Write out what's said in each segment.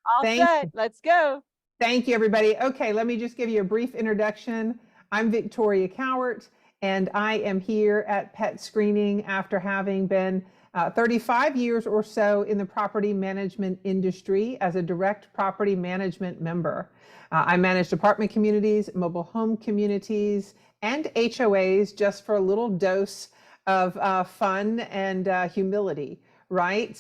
All Thank set. Let's go. Thank you, everybody. Okay, let me just give you a brief introduction. I'm Victoria Cowart, and I am here at Petscreening after having been 35 years or so in the property management industry as a direct property management member. I managed apartment communities, mobile home communities, and HOAs just for a little dose of fun and humility, right?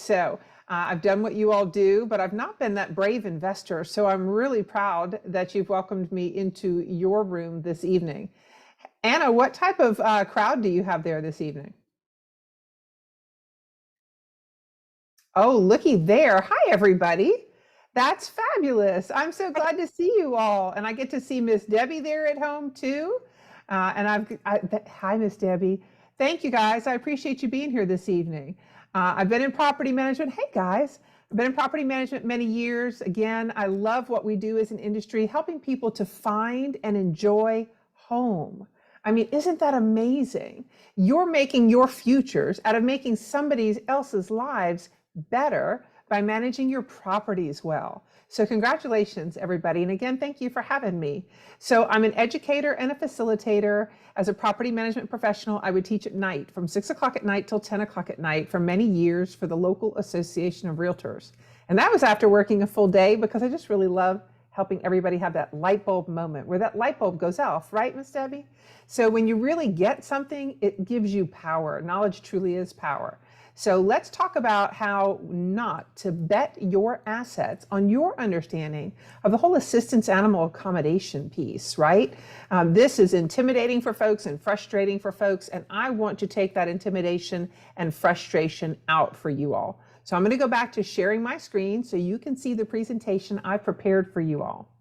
I've done what you all do, but I've not been that brave investor. So I'm really proud that you've welcomed me into your room this evening. Anna, what type of crowd do you have there this evening? Oh, looky there. Hi, everybody. That's fabulous. I'm so glad to see you all. And I get to see Miss Debbie there at home too. Hi, Miss Debbie. Thank you guys. I appreciate you being here this evening. I've been in property management. Hey guys, I've been in property management many years. Again, I love what we do as an industry, helping people to find and enjoy home. I mean, isn't that amazing? You're making your futures out of making somebody else's lives better by managing your properties well. So congratulations, everybody. And again, thank you for having me. So I'm an educator and a facilitator. As a property management professional, I would teach at night from 6 o'clock at night till 10 o'clock at night for many years for the local association of realtors. And that was after working a full day because I just really love helping everybody have that light bulb moment where that light bulb goes off, right, Miss Debbie? So when you really get something, it gives you power. Knowledge truly is power. So let's talk about how not to bet your assets on your understanding of the whole assistance animal accommodation piece, right? This is intimidating for folks and frustrating for folks, and I want to take that intimidation and frustration out for you all. So I'm going to go back to sharing my screen so you can see the presentation I prepared for you all.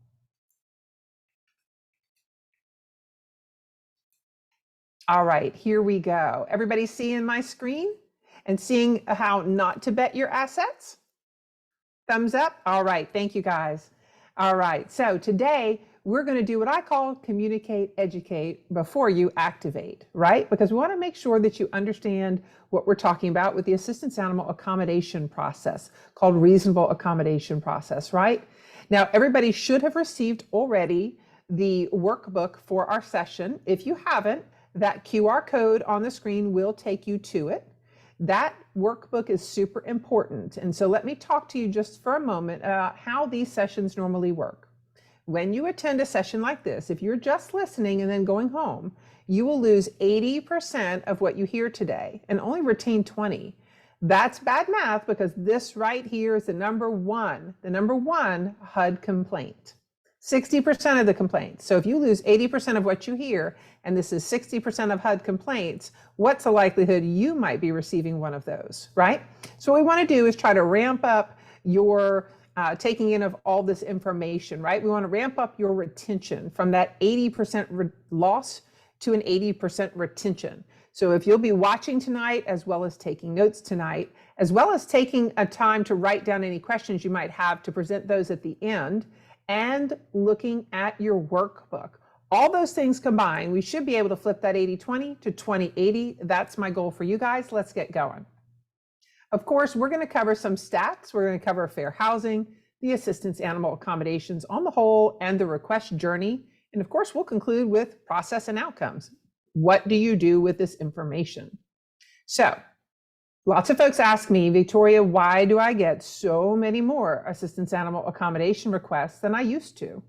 All right, here we go. Everybody seeing my screen and seeing how not to bet your assets? Thumbs up? All right, thank you guys. All right, so today we're going to do what I call communicate, educate before you activate, right? Because we want to make sure that you understand what we're talking about with the assistance animal accommodation process called reasonable accommodation process, right? Now, everybody should have received already the workbook for our session. If you haven't, that QR code on the screen will take you to it. That workbook is super important. And so let me talk to you just for a moment about how these sessions normally work. When you attend a session like this, if you're just listening and then going home, you will lose 80% of what you hear today and only retain 20. That's bad math because this right here is the number one HUD complaint. 60% of the complaints. So if you lose 80% of what you hear, and this is 60% of HUD complaints, what's the likelihood you might be receiving one of those, right? So what we want to do is try to ramp up your taking in of all this information, right? We want to ramp up your retention from that 80% loss to an 80% retention. So if you'll be watching tonight, as well as taking notes tonight, as well as taking a time to write down any questions you might have to present those at the end, and looking at your workbook. All those things combined, we should be able to flip that 80-20 to 20-80. That's my goal for you guys. Let's get going. Of course, we're going to cover some stats. We're going to cover fair housing, the assistance animal accommodations on the whole, and the request journey. And of course, we'll conclude with process and outcomes. What do you do with this information? So, lots of folks ask me, Victoria, why do I get so many more assistance animal accommodation requests than I used to?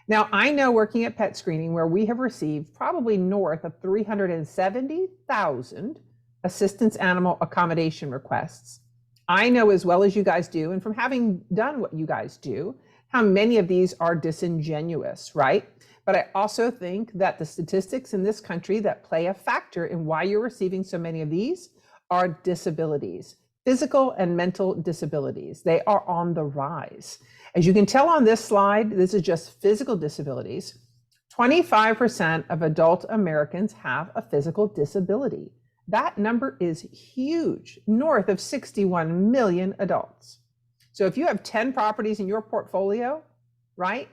Now, I know working at Petscreening, where we have received probably north of 370,000 assistance animal accommodation requests. I know as well as you guys do, and from having done what you guys do, how many of these are disingenuous, right? But I also think that the statistics in this country that play a factor in why you're receiving so many of these are disabilities, physical and mental disabilities. They are on the rise. As you can tell on this slide, this is just physical disabilities. 25% of adult Americans have a physical disability. That number is huge, north of 61 million adults. So if you have 10 properties in your portfolio, right?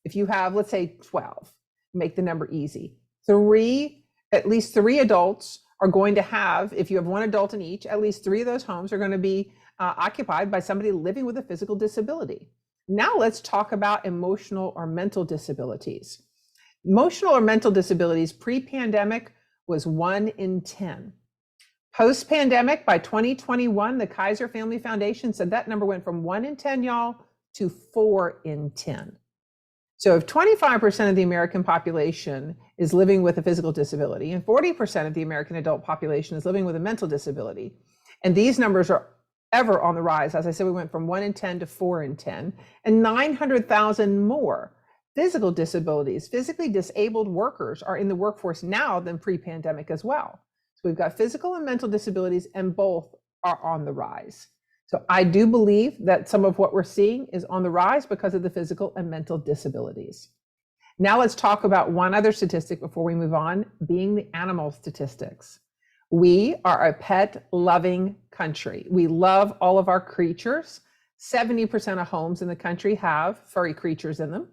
If you have, let's say 12, make the number easy. At least three adults are going to have, if you have one adult in each, at least three of those homes are going to be occupied by somebody living with a physical disability. Now let's talk about emotional or mental disabilities. Emotional or mental disabilities pre-pandemic was 1 in 10. Post-pandemic, by 2021, the Kaiser Family Foundation said that number went from 1 in 10, y'all, to 4 in 10. So if 25% of the American population is living with a physical disability and 40% of the American adult population is living with a mental disability, and these numbers are ever on the rise, as I said, we went from 1 in 10 to 4 in 10, and 900,000 more physical disabilities, physically disabled workers are in the workforce now than pre-pandemic as well. So we've got physical and mental disabilities, and both are on the rise. So I do believe that some of what we're seeing is on the rise because of the physical and mental disabilities. Now let's talk about one other statistic before we move on, being the animal statistics. We are a pet-loving country. We love all of our creatures. 70% of homes in the country have furry creatures in them.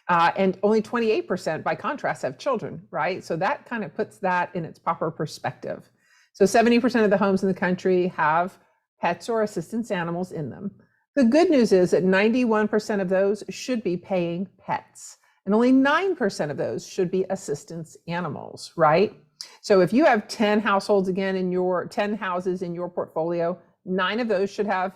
And only 28%, by contrast, have children, right? So that kind of puts that in its proper perspective. So 70% of the homes in the country have pets or assistance animals in them. The good news is that 91% of those should be paying pets, and only 9% of those should be assistance animals, right? So if you have 10 households again in your 10 houses in your portfolio, 9 of those should have,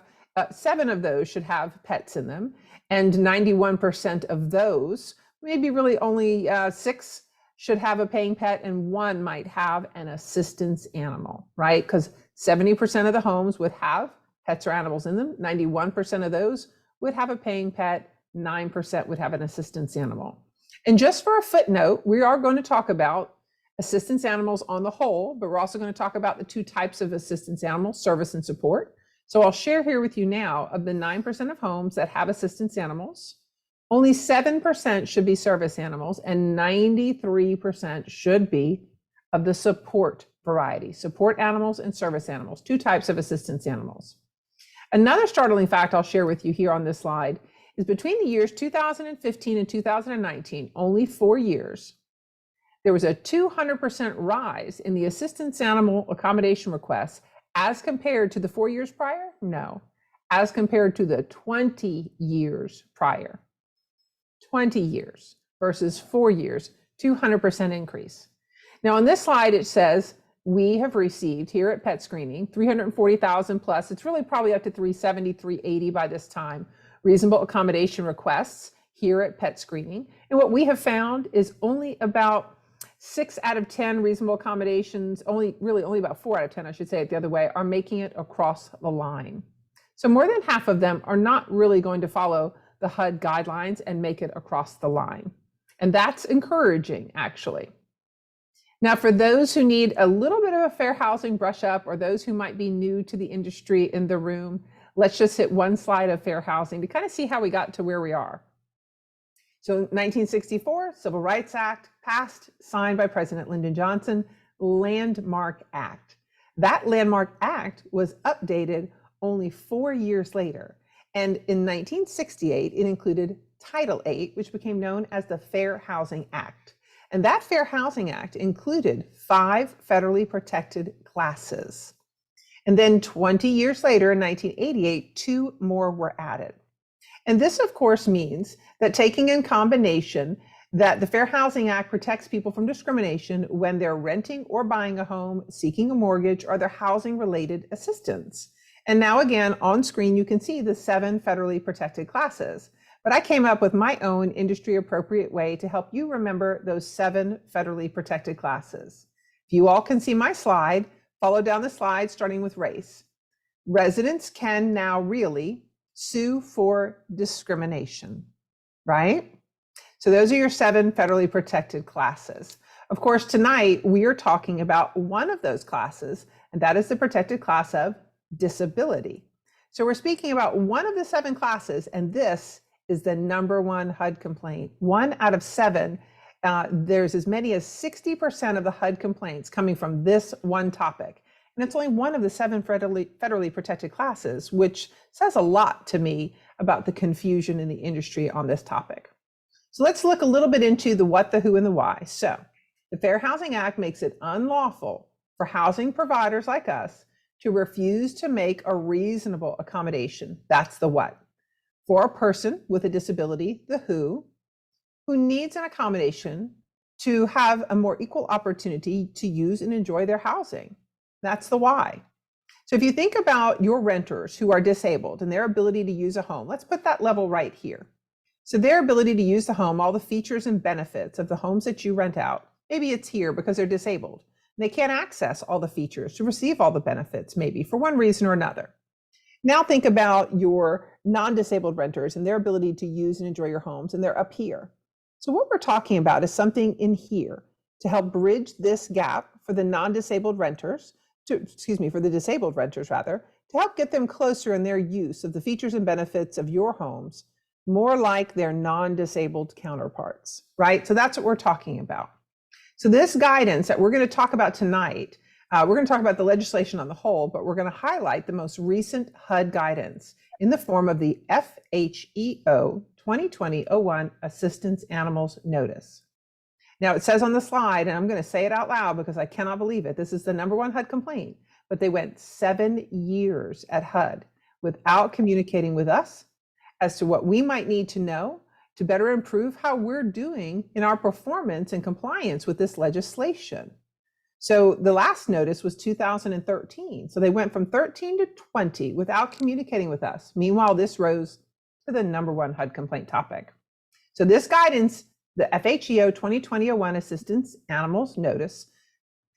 7 of those should have pets in them, and 91% of those, maybe really only 6 should have a paying pet, and 1 might have an assistance animal, right? Because 70% of the homes would have pets or animals in them. 91% of those would have a paying pet. 9% would have an assistance animal. And just for a footnote, we are going to talk about assistance animals on the whole, but we're also going to talk about the 2 types of assistance animals, service and support. So I'll share here with you now, of the 9% of homes that have assistance animals, only 7% should be service animals, and 93% should be of the support variety, support animals and service animals, 2 types of assistance animals. Another startling fact I'll share with you here on this slide is between the years 2015 and 2019, only 4 years, there was a 200% rise in the assistance animal accommodation requests as compared to the 4 years prior? No, as compared to the 20 years prior. 20 years versus 4 years, 200% increase. Now on this slide, it says we have received here at Petscreening 340,000 plus, it's really probably up to 370, 380 by this time, reasonable accommodation requests here at Petscreening. And what we have found is only about 6 out of 10 reasonable accommodations, only about 4 out of 10, I should say it the other way, are making it across the line. So more than half of them are not really going to follow the HUD guidelines and make it across the line. And that's encouraging, actually. Now, for those who need a little bit of a fair housing brush up, or those who might be new to the industry in the room, let's just hit one slide of fair housing to kind of see how we got to where we are. So 1964, Civil Rights Act, passed, signed by President Lyndon Johnson, Landmark Act. That Landmark Act was updated only 4 years later. And in 1968, it included Title VIII, which became known as the Fair Housing Act. And that Fair Housing Act included 5 federally protected classes. And then 20 years later, in 1988, 2 more were added. And this, of course, means that taking in combination that the Fair Housing Act protects people from discrimination when they're renting or buying a home, seeking a mortgage, or their housing-related assistance. And now again, on screen, you can see the 7 federally protected classes. But I came up with my own industry-appropriate way to help you remember those 7 federally protected classes. If you all can see my slide, follow down the slide, starting with race. Residents can now really sue for discrimination, right? So those are your 7 federally protected classes. Of course, tonight we are talking about one of those classes, and that is the protected class of disability. So we're speaking about one of the 7 classes, and this is the #1 HUD complaint. 1 out of 7. There's as many as 60% of the HUD complaints coming from this one topic. And it's only one of the 7 federally protected classes, which says a lot to me about the confusion in the industry on this topic. So let's look a little bit into the what, the who, and the why. So the Fair Housing Act makes it unlawful for housing providers like us to refuse to make a reasonable accommodation. That's the what. for a person with a disability, the who needs an accommodation to have a more equal opportunity to use and enjoy their housing. That's the why. So if you think about your renters who are disabled and their ability to use a home, let's put that level right here. So their ability to use the home, all the features and benefits of the homes that you rent out, maybe it's here because they're disabled. They can't access all the features to receive all the benefits, maybe for one reason or another. Now think about your non-disabled renters and their ability to use and enjoy your homes, and they're up here. So what we're talking about is something in here to help bridge this gap for the non-disabled renters, for the disabled renters rather, to help get them closer in their use of the features and benefits of your homes, more like their non-disabled counterparts, right? So that's what we're talking about. So this guidance that we're going to talk about tonight, we're going to talk about the legislation on the whole, but we're going to highlight the most recent HUD guidance in the form of the FHEO 2020-01 Assistance Animals Notice. Now it says on the slide, and I'm going to say it out loud because I cannot believe it, this is the #1 HUD complaint, but they went 7 years at HUD without communicating with us as to what we might need to know to better improve how we're doing in our performance and compliance with this legislation. So the last notice was 2013. So they went from 13 to 20 without communicating with us. Meanwhile, this rose to the #1 HUD complaint topic. So this guidance, the FHEO 2020-01 Assistance Animals Notice,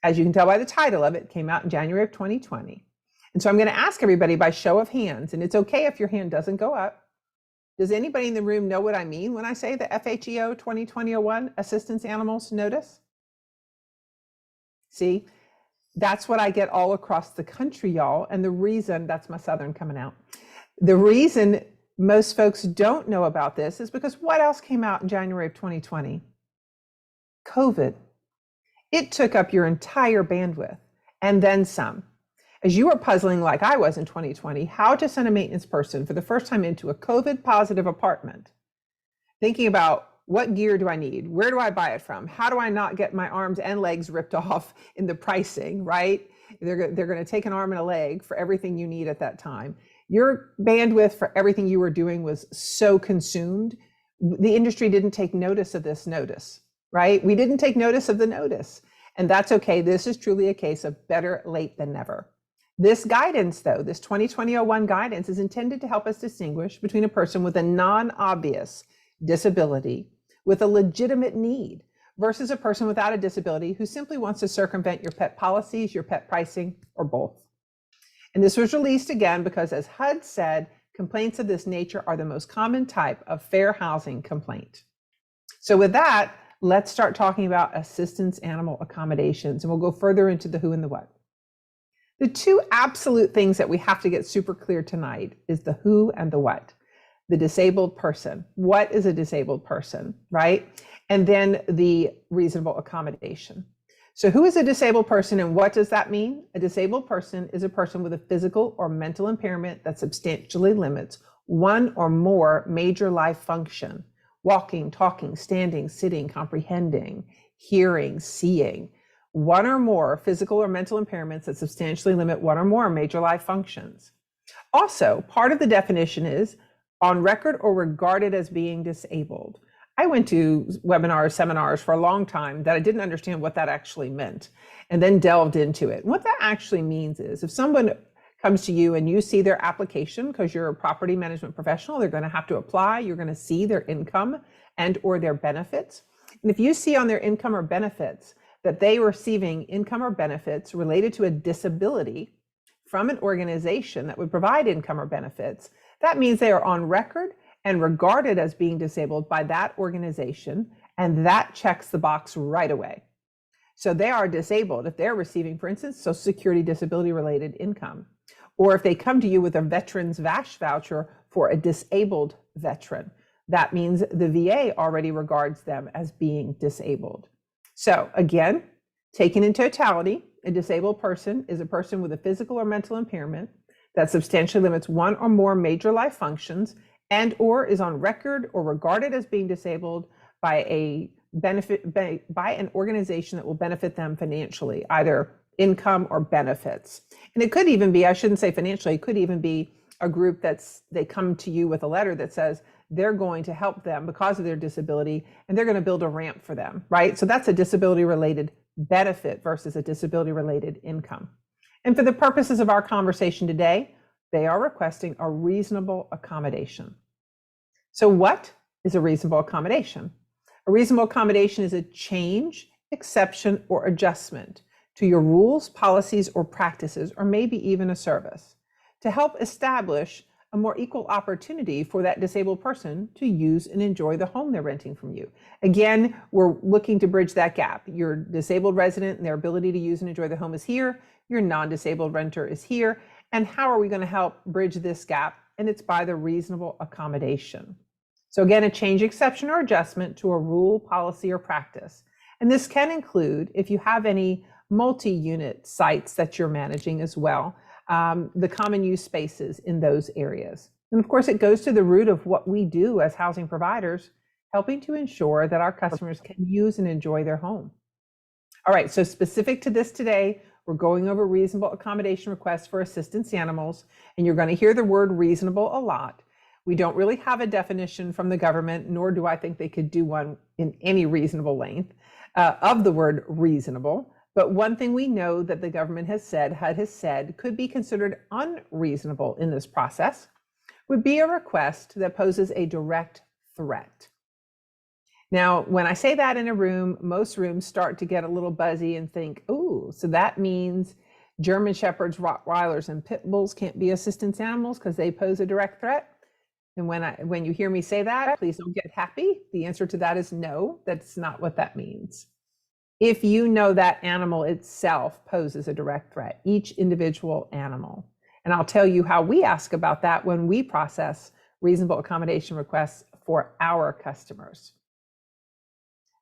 as you can tell by the title of it, came out in January of 2020. And so I'm going to ask everybody by show of hands, and it's okay if your hand doesn't go up. Does anybody in the room know what I mean when I say the FHEO 2020-01 Assistance Animals Notice? See, that's what I get all across the country, y'all. And the reason, that's my Southern coming out. The reason most folks don't know about this is because what else came out in January of 2020? COVID. It took up your entire bandwidth and then some. As you were puzzling like I was in 2020, how to send a maintenance person for the first time into a COVID positive apartment, thinking about what gear do I need? Where do I buy it from? How do I not get my arms and legs ripped off in the pricing, right? They're going to take an arm and a leg for everything you need at that time. Your bandwidth for everything you were doing was so consumed. The industry didn't take notice of this notice, right? We didn't take notice of the notice. And that's okay. This is truly a case of better late than never. This guidance, though, this 2020-01 guidance is intended to help us distinguish between a person with a non-obvious disability with a legitimate need versus a person without a disability who simply wants to circumvent your pet policies, your pet pricing, or both. And this was released again because, as HUD said, complaints of this nature are the most common type of fair housing complaint. So with that, let's start talking about assistance animal accommodations, and we'll go further into the who and the what. The two absolute things that we have to get super clear tonight is the who and the what. The disabled person. What is a disabled person, right? And then the reasonable accommodation. So who is a disabled person and what does that mean? A disabled person is a person with a physical or mental impairment that substantially limits one or more major life function: walking, talking, standing, sitting, comprehending, hearing, seeing. One or more physical or mental impairments that substantially limit one or more major life functions. Also, part of the definition is on record or regarded as being disabled. I went to webinars, seminars for a long time that I didn't understand what that actually meant, and then delved into it. What that actually means is if someone comes to you and you see their application, because you're a property management professional, they're going to have to apply, you're going to see their income and or their benefits. And if you see on their income or benefits that they are receiving income or benefits related to a disability from an organization that would provide income or benefits, that means they are on record and regarded as being disabled by that organization, and that checks the box right away. So they are disabled if they're receiving, for instance, Social Security disability related income, or if they come to you with a veteran's VASH voucher for a disabled veteran, that means the VA already regards them as being disabled. So again, taken in totality, a disabled person is a person with a physical or mental impairment that substantially limits one or more major life functions and or is on record or regarded as being disabled by an organization that will benefit them financially, either income or benefits. And it could even be, I shouldn't say financially, it could even be a group they come to you with a letter that says they're going to help them because of their disability, and they're going to build a ramp for them, right? So that's a disability related benefit versus a disability related income. And for the purposes of our conversation today, they are requesting a reasonable accommodation. So what is a reasonable accommodation? A reasonable accommodation is a change, exception, or adjustment to your rules, policies, or practices, or maybe even a service, to help establish a more equal opportunity for that disabled person to use and enjoy the home they're renting from you. Again, we're looking to bridge that gap. Your disabled resident and their ability to use and enjoy the home is here. Your non-disabled renter is here. And how are we going to help bridge this gap? And it's by the reasonable accommodation. So again, a change, exception, or adjustment to a rule, policy, or practice. And this can include, if you have any multi-unit sites that you're managing as well, the common use spaces in those areas. And of course, it goes to the root of what we do as housing providers, helping to ensure that our customers can use and enjoy their home. All right, so specific to this today, we're going over reasonable accommodation requests for assistance animals, and you're going to hear the word reasonable a lot. We don't really have a definition from the government, nor do I think they could do one in any reasonable length of the word reasonable. But one thing we know that the government has said, HUD has said, could be considered unreasonable in this process would be a request that poses a direct threat. Now, when I say that in a room, most rooms start to get a little buzzy and think, oh, so that means German Shepherds, Rottweilers, and Pit Bulls can't be assistance animals because they pose a direct threat? And when you hear me say that, please don't get happy. The answer to that is no, that's not what that means. If you know that animal itself poses a direct threat, each individual animal. And I'll tell you how we ask about that when we process reasonable accommodation requests for our customers.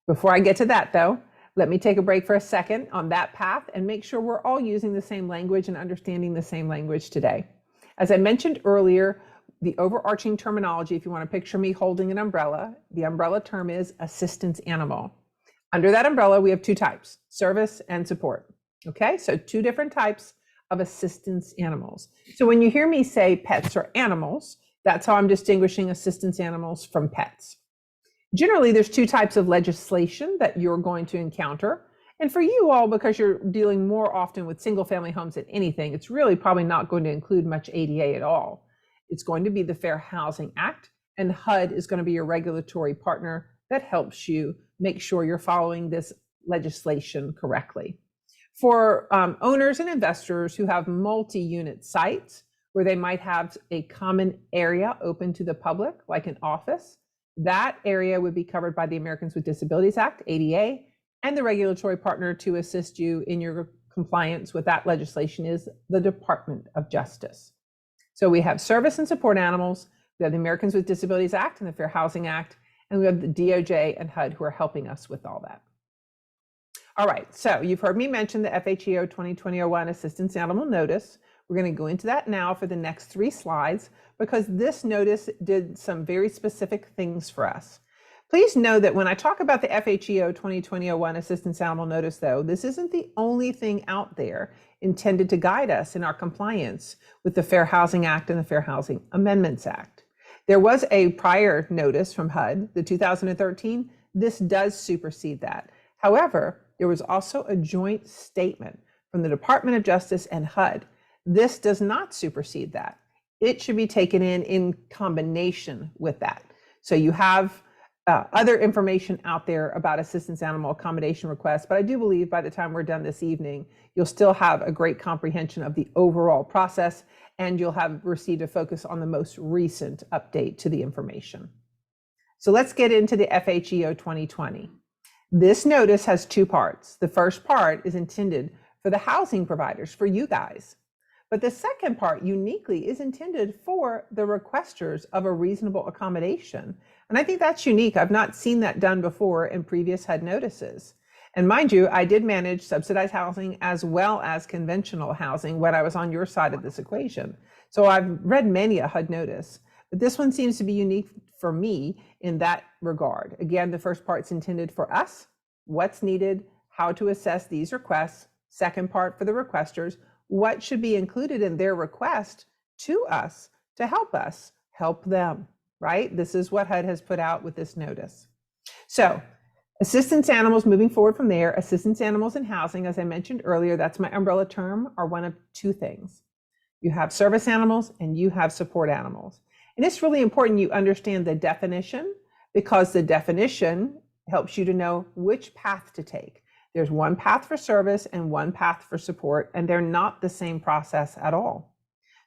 Before I get to that though, let me take a break for a second on that path and make sure we're all using the same language and understanding the same language today. As I mentioned earlier, the overarching terminology, if you want to picture me holding an umbrella, the umbrella term is assistance animal. Under that umbrella, we have two types, service and support. Okay, so two different types of assistance animals. So when you hear me say pets or animals, that's how I'm distinguishing assistance animals from pets. Generally, there's two types of legislation that you're going to encounter. And for you all, because you're dealing more often with single family homes than anything, it's really probably not going to include much ADA at all. It's going to be the Fair Housing Act, and HUD is going to be your regulatory partner that helps you make sure you're following this legislation correctly. For owners and investors who have multi-unit sites where they might have a common area open to the public, like an office, that area would be covered by the Americans with Disabilities Act, ADA, and the regulatory partner to assist you in your compliance with that legislation is the Department of Justice. So we have service and support animals, we have the Americans with Disabilities Act and the Fair Housing Act, and we have the DOJ and HUD who are helping us with all that. All right, so you've heard me mention the FHEO 2020-01 Assistance Animal Notice. We're going to go into that now for the next 3 slides because this notice did some very specific things for us. Please know that when I talk about the FHEO 2020-01 Assistance Animal Notice, though, this isn't the only thing out there intended to guide us in our compliance with the Fair Housing Act and the Fair Housing Amendments Act. There was a prior notice from HUD, the 2013. This does supersede that. However, there was also a joint statement from the Department of Justice and HUD. This does not supersede that. It should be taken in combination with that. So you have other information out there about assistance animal accommodation requests, but I do believe by the time we're done this evening, you'll still have a great comprehension of the overall process, and you'll have received a focus on the most recent update to the information. So let's get into the FHEO 2020. This notice has 2 parts. The first part is intended for the housing providers, for you guys. But the second part uniquely is intended for the requesters of a reasonable accommodation. And I think that's unique. I've not seen that done before in previous HUD notices. And mind you, I did manage subsidized housing as well as conventional housing when I was on your side of this equation. So I've read many a HUD notice, but this one seems to be unique for me in that regard. Again, the first part's intended for us, what's needed, how to assess these requests. Second part for the requesters, what should be included in their request to us to help us help them, right? This is what HUD has put out with this notice. So assistance animals, moving forward from there, assistance animals in housing, as I mentioned earlier, that's my umbrella term, are one of two things. You have service animals and you have support animals. And it's really important you understand the definition, because the definition helps you to know which path to take. There's one path for service and one path for support, and they're not the same process at all.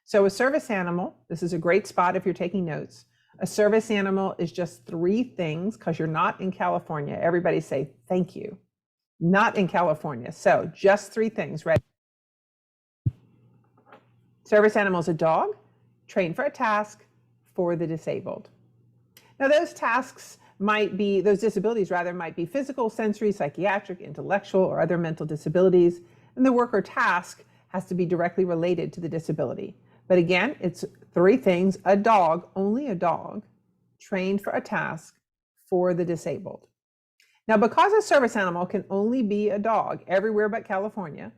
So a service animal, this is a great spot if you're taking notes. A service animal is just three things, because you're not in California. Everybody say, thank you. Not in California. So just three things, right? Service animal is a dog, trained for a task for the disabled. Now those tasks might be, those disabilities rather, might be physical, sensory, psychiatric, intellectual, or other mental disabilities. And the work or task has to be directly related to the disability. But again, it's three things: a dog, only a dog, trained for a task for the disabled. Now, because a service animal can only be a dog everywhere but California,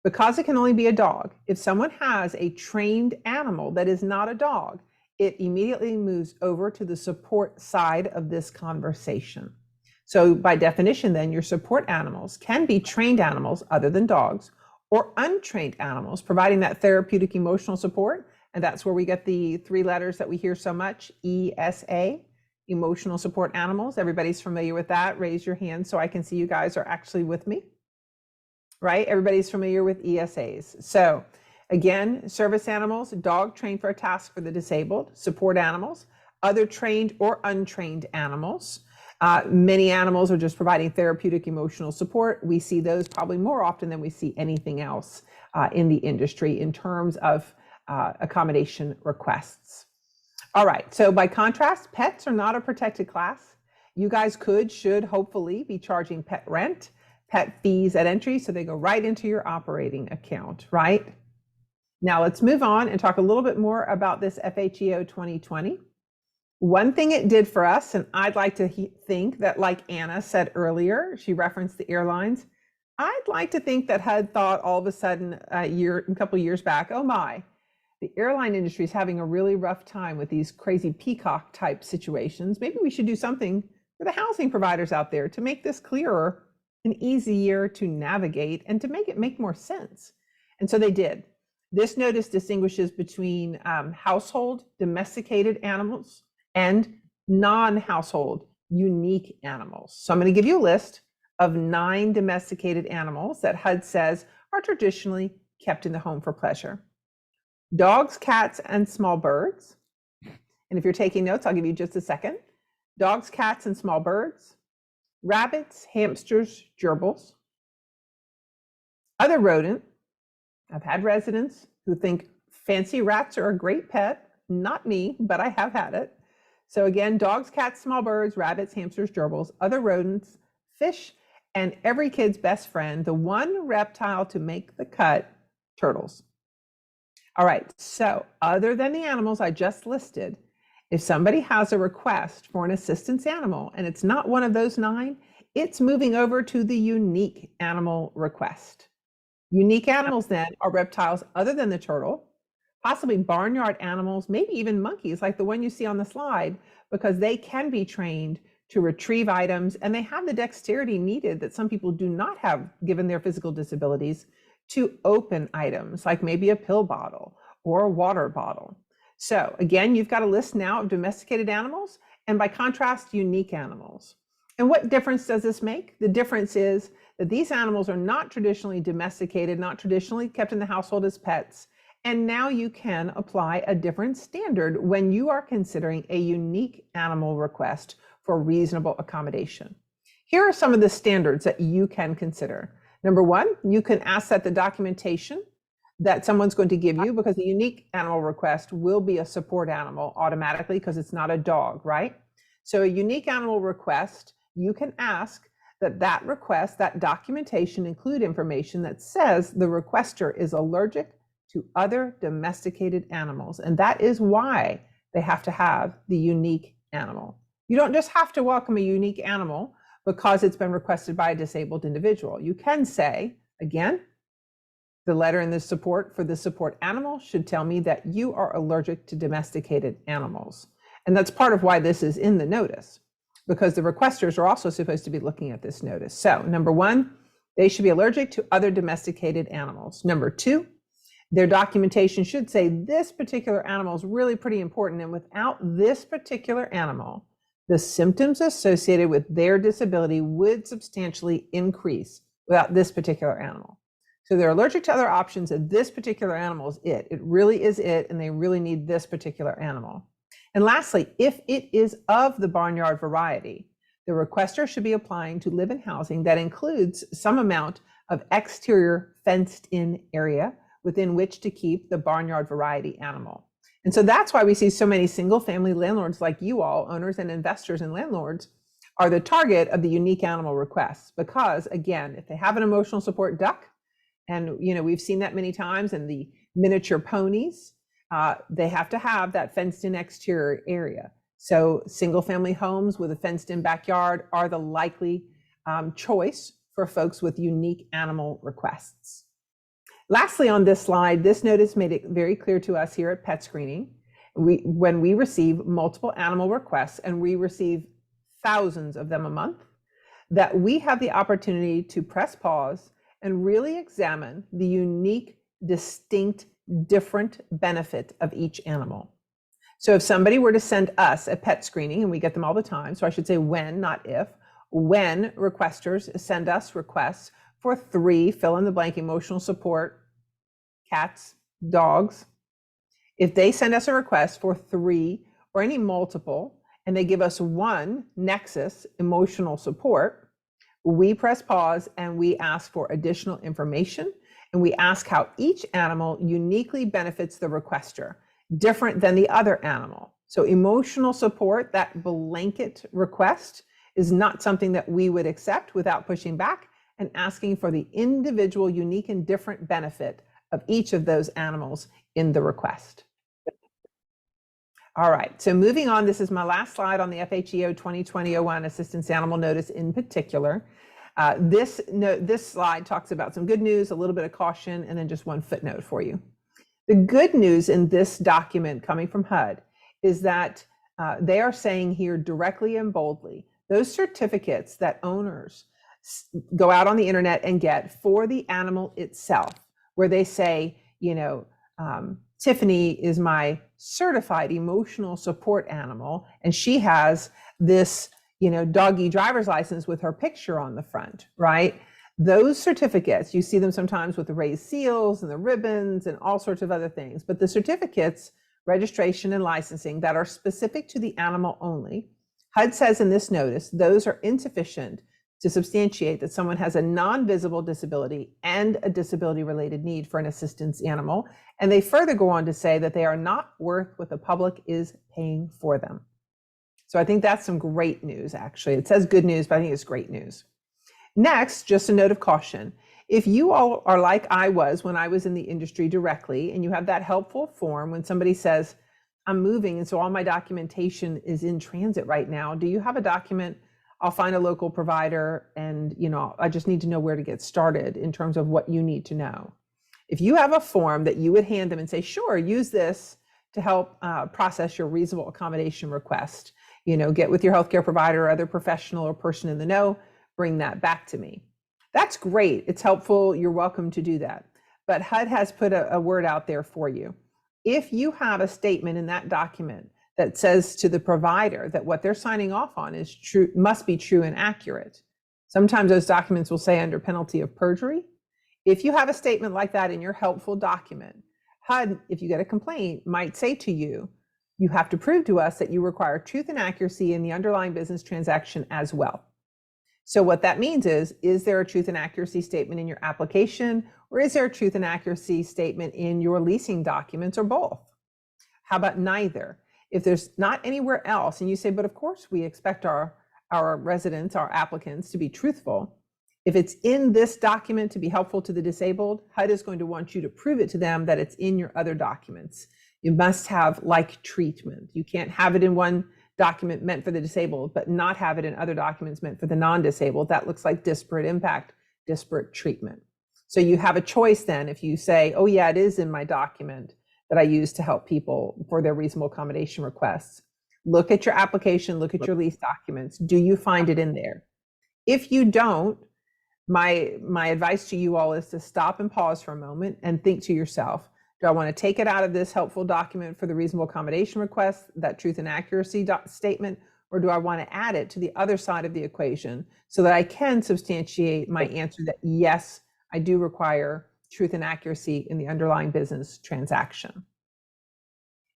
because it can only be a dog, if someone has a trained animal that is not a dog, it immediately moves over to the support side of this conversation. So by definition, then, your support animals can be trained animals other than dogs, or untrained animals, providing that therapeutic emotional support. And that's where we get the three letters that we hear so much, ESA, emotional support animals. Everybody's familiar with that. Raise your hand so I can see you guys are actually with me, right? Everybody's familiar with ESAs. So again, service animals, dog trained for a task for the disabled, support animals, other trained or untrained animals. Many animals are just providing therapeutic emotional support. We see those probably more often than we see anything else in the industry in terms of accommodation requests. All right, so by contrast, pets are not a protected class. You guys should hopefully be charging pet rent, pet fees at entry, so they go right into your operating account, right? Now let's move on and talk a little bit more about this FHEO 2020. One thing it did for us, and I'd like to think that, like Anna said earlier, she referenced the airlines. I'd like to think that HUD thought all of a sudden a couple of years back, oh my, the airline industry is having a really rough time with these crazy peacock type situations. Maybe we should do something for the housing providers out there to make this clearer and easier to navigate and to make it make more sense. And so they did. This notice distinguishes between household domesticated animals and non-household unique animals. So I'm going to give you a list of 9 domesticated animals that HUD says are traditionally kept in the home for pleasure. Dogs, cats, and small birds. And if you're taking notes, I'll give you just a second. Dogs, cats, and small birds. Rabbits, hamsters, gerbils. Other rodent. I've had residents who think fancy rats are a great pet. Not me, but I have had it. So again, dogs, cats, small birds, rabbits, hamsters, gerbils, other rodents, fish, and every kid's best friend, the one reptile to make the cut, turtles. All right, so other than the animals I just listed, if somebody has a request for an assistance animal and it's not one of those 9, it's moving over to the unique animal request. Unique animals then are reptiles other than the turtle, possibly barnyard animals, maybe even monkeys like the one you see on the slide, because they can be trained to retrieve items and they have the dexterity needed that some people do not have given their physical disabilities to open items like maybe a pill bottle or a water bottle. So again, you've got a list now of domesticated animals and by contrast, unique animals. And what difference does this make? The difference is that these animals are not traditionally domesticated, not traditionally kept in the household as pets. And now you can apply a different standard when you are considering a unique animal request for reasonable accommodation. Here are some of the standards that you can consider. Number 1, you can ask that the documentation that someone's going to give you, because a unique animal request will be a support animal automatically because it's not a dog, right? So a unique animal request, you can ask that request, that documentation include information that says the requester is allergic to other domesticated animals. And that is why they have to have the unique animal. You don't just have to welcome a unique animal because it's been requested by a disabled individual. You can say, again, The letter in the support for the support animal should tell me that you are allergic to domesticated animals. And that's part of why this is in the notice, because the requesters are also supposed to be looking at this notice. So number one, they should be allergic to other domesticated animals. Number two, their documentation should say this particular animal is really pretty important. And without this particular animal, the symptoms associated with their disability would substantially increase without this particular animal. So they're allergic to other options, and this particular animal is it. It really is it, and they really need this particular animal. And lastly, if it is of the barnyard variety, the requester should be applying to live in housing that includes some amount of exterior fenced-in area within which to keep the barnyard variety animal. And so that's why we see so many single-family landlords like you all, owners and investors and landlords, are the target of the unique animal requests. Because again, if they have an emotional support duck, and we've seen that many times in the miniature ponies, they have to have that fenced-in exterior area. So single-family homes with a fenced-in backyard are the likely choice for folks with unique animal requests. Lastly, on this slide, this notice made it very clear to us here at Petscreening, when we receive multiple animal requests, and we receive thousands of them a month, that we have the opportunity to press pause and really examine the unique, distinct, different benefit of each animal. So if somebody were to send us a Petscreening, and we get them all the time, so I should say when, not if, when requesters send us requests for 3 fill-in-the-blank emotional support cats, dogs, if they send us a request for 3 or any multiple, and they give us 1 nexus emotional support, we press pause and we ask for additional information, and we ask how each animal uniquely benefits the requester, different than the other animal. So emotional support, that blanket request, is not something that we would accept without pushing back and asking for the individual, unique, and different benefit of each of those animals in the request. All right, so moving on, this is my last slide on the FHEO 2020-01 Assistance Animal Notice in particular. This slide talks about some good news, a little bit of caution, and then just one footnote for you. The good news in this document coming from HUD is that they are saying here directly and boldly, those certificates that owners go out on the internet and get for the animal itself, where they say, Tiffany is my certified emotional support animal, and she has this, doggy driver's license with her picture on the front, right? Those certificates, you see them sometimes with the raised seals and the ribbons and all sorts of other things, but the certificates, registration and licensing that are specific to the animal only, HUD says in this notice, those are insufficient to substantiate that someone has a non-visible disability and a disability-related need for an assistance animal. And they further go on to say that they are not worth what the public is paying for them. So I think that's some great news, actually. It says good news, but I think it's great news. Next, just a note of caution. If you all are like I was when I was in the industry directly, and you have that helpful form when somebody says, I'm moving, and so all my documentation is in transit right now, do you have a document? I'll find a local provider, and I just need to know where to get started in terms of what you need to know. If you have a form that you would hand them and say, sure, use this to help process your reasonable accommodation request, get with your healthcare provider or other professional or person in the know, bring that back to me. That's great. It's helpful. You're welcome to do that. But HUD has put a word out there for you. If you have a statement in that document that says to the provider that what they're signing off on is true, must be true and accurate. Sometimes those documents will say under penalty of perjury. If you have a statement like that in your helpful document, HUD, if you get a complaint, might say to you, you have to prove to us that you require truth and accuracy in the underlying business transaction as well. So what that means is there a truth and accuracy statement in your application, or is there a truth and accuracy statement in your leasing documents, or both? How about neither? If there's not anywhere else, and you say, but of course we expect our residents, our applicants, to be truthful. If it's in this document to be helpful to the disabled, HUD is going to want you to prove it to them that it's in your other documents. You must have like treatment. You can't have it in one document meant for the disabled, but not have it in other documents meant for the non-disabled. That looks like disparate impact, disparate treatment. So you have a choice then if you say, oh yeah, it is in my document that I use to help people for their reasonable accommodation requests. Look at your application, look at your lease documents. Do you find it in there? If you don't, my advice to you all is to stop and pause for a moment and think to yourself, do I want to take it out of this helpful document for the reasonable accommodation request, that truth and accuracy statement, or do I want to add it to the other side of the equation so that I can substantiate my answer that yes, I do require truth and accuracy in the underlying business transaction.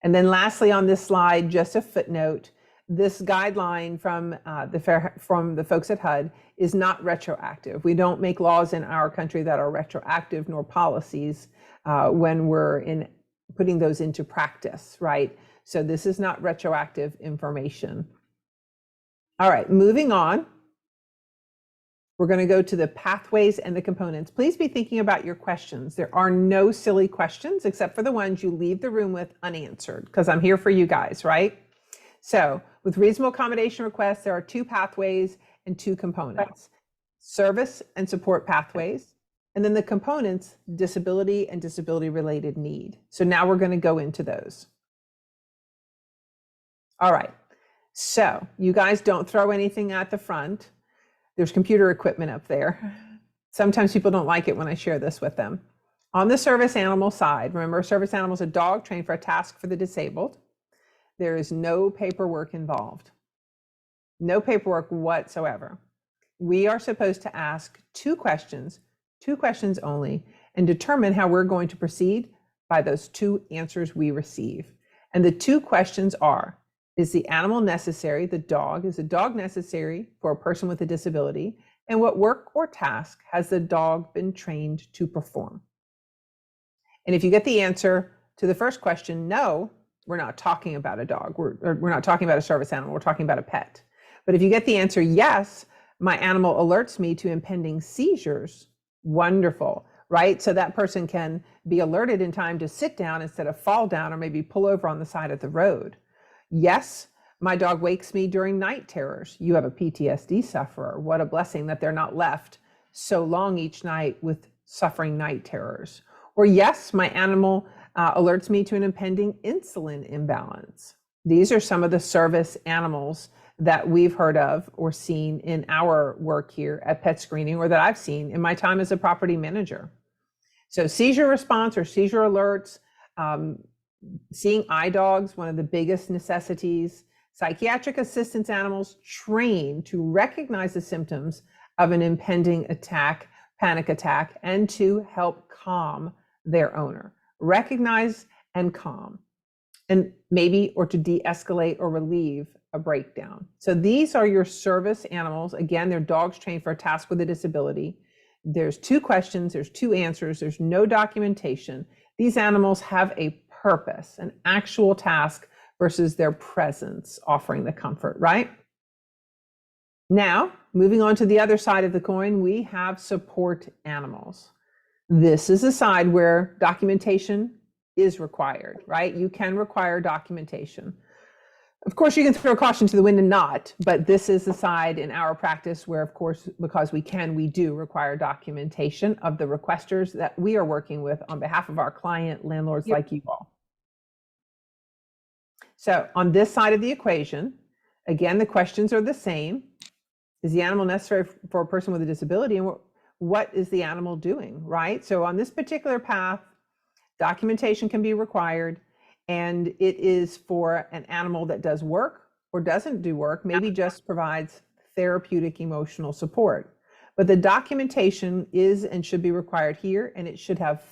And then lastly on this slide, just a footnote, this guideline from the folks at HUD is not retroactive. We don't make laws in our country that are retroactive, nor policies when we're putting those into practice, right? So this is not retroactive information. All right, moving on. We're going to go to the pathways and the components. Please be thinking about your questions. There are no silly questions except for the ones you leave the room with unanswered, because I'm here for you guys, right? So with reasonable accommodation requests, there are 2 pathways and 2 components: service and support pathways, and then the components, disability and disability related need. So now we're going to go into those. All right, so you guys don't throw anything at the front. There's computer equipment up there. Sometimes people don't like it when I share this with them. On the service animal side, remember, a service animal is a dog trained for a task for the disabled. There is no paperwork involved. No paperwork whatsoever. We are supposed to ask 2 questions only, and determine how we're going to proceed by those 2 answers we receive. And the 2 questions are, is the animal necessary, is the dog necessary for a person with a disability? And what work or task has the dog been trained to perform? And if you get the answer to the first question, no, we're not talking about a dog. We're not talking about a service animal. We're talking about a pet. But if you get the answer, yes, my animal alerts me to impending seizures, wonderful, right? So that person can be alerted in time to sit down instead of fall down or maybe pull over on the side of the road. Yes, my dog wakes me during night terrors. You have a PTSD sufferer. What a blessing that they're not left so long each night with suffering night terrors. Or yes, my animal alerts me to an impending insulin imbalance. These are some of the service animals that we've heard of or seen in our work here at Petscreening, or that I've seen in my time as a property manager. So seizure response or seizure alerts, seeing eye dogs, one of the biggest necessities. Psychiatric assistance animals trained to recognize the symptoms of an impending attack, panic attack, and to help calm their owner. Recognize and calm, and maybe, or to de-escalate or relieve a breakdown. So these are your service animals. Again, they're dogs trained for a task with a disability. There's 2 questions, there's 2 answers, there's no documentation. These animals have a purpose, an actual task versus their presence offering the comfort, right? Now, moving on to the other side of the coin, we have support animals. This is a side where documentation is required, right? You can require documentation. Of course, you can throw caution to the wind and not, but this is the side in our practice where, of course, because we do require documentation of the requesters that we are working with on behalf of our client landlords like you all. So on this side of the equation, again, the questions are the same. Is the animal necessary for a person with a disability? And what is the animal doing, right? So on this particular path, documentation can be required, and it is for an animal that does work or doesn't do work, maybe just provides therapeutic emotional support. But the documentation is and should be required here, and it should have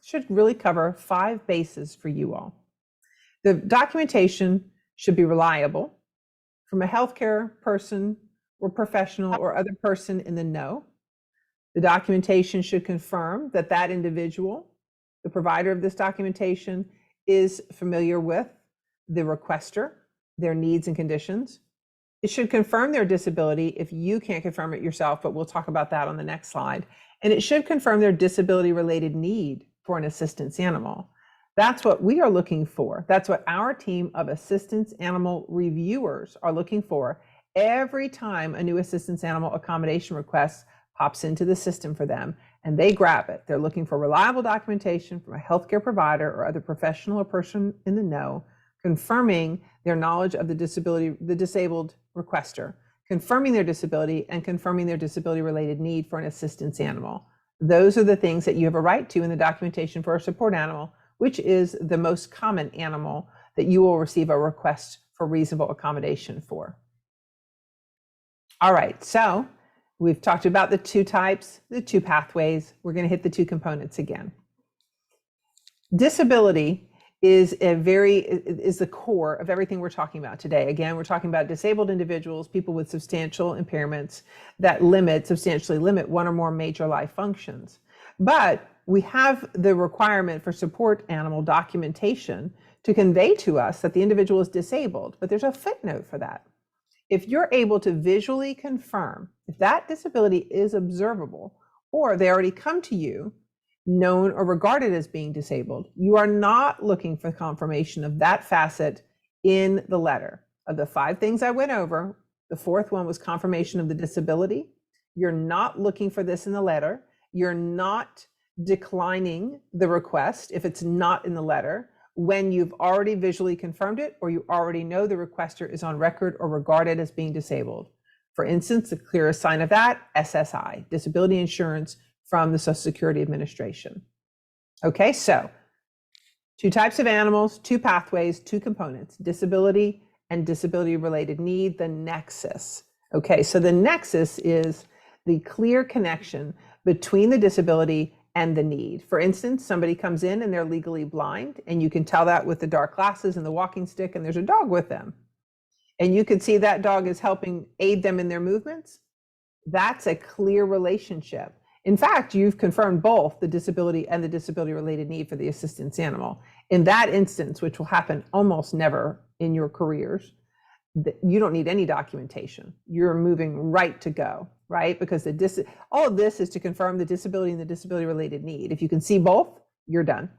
should really cover 5 bases for you all. The documentation should be reliable from a healthcare person or professional or other person in the know. The documentation should confirm that that individual, the provider of this documentation, is familiar with the requester, their needs and conditions. It should confirm their disability if you can't confirm it yourself, but we'll talk about that on the next slide. And it should confirm their disability related need for an assistance animal. That's what we are looking for. That's what our team of assistance animal reviewers are looking for every time a new assistance animal accommodation request pops into the system for them. and they grab it. They're looking for reliable documentation from a healthcare provider or other professional or person in the know, confirming their knowledge of the disabled requester, confirming their disability, and confirming their disability-related need for an assistance animal. Those are the things that you have a right to in the documentation for a support animal, which is the most common animal that you will receive a request for reasonable accommodation for. All right, so we've talked about the two types, the two pathways. We're going to hit the two components again. Disability is the core of everything we're talking about today. Again, we're talking about disabled individuals, people with substantial impairments that substantially limit one or more major life functions. But we have the requirement for support animal documentation to convey to us that the individual is disabled, but there's a footnote for that. If you're able to visually confirm if that disability is observable, or they already come to you known or regarded as being disabled, you are not looking for confirmation of that facet in the letter. Of the 5 things I went over, the 4th one was confirmation of the disability. You're not looking for this in the letter. You're not declining the request if it's not in the letter when you've already visually confirmed it, or you already know the requester is on record or regarded as being disabled. For instance, the clearest sign of that, SSI, disability insurance from the Social Security Administration. Okay, so 2 types of animals, 2 pathways, 2 components, disability and disability-related need, the nexus. Okay, so the nexus is the clear connection between the disability and the need. For instance, somebody comes in and they're legally blind, and you can tell that with the dark glasses and the walking stick, and there's a dog with them. And you can see that dog is helping aid them in their movements. That's a clear relationship. In fact, you've confirmed both the disability and the disability-related need for the assistance animal. In that instance, which will happen almost never in your careers, you don't need any documentation. You're moving right to go, right? Because all of this is to confirm the disability and the disability-related need. If you can see both, you're done.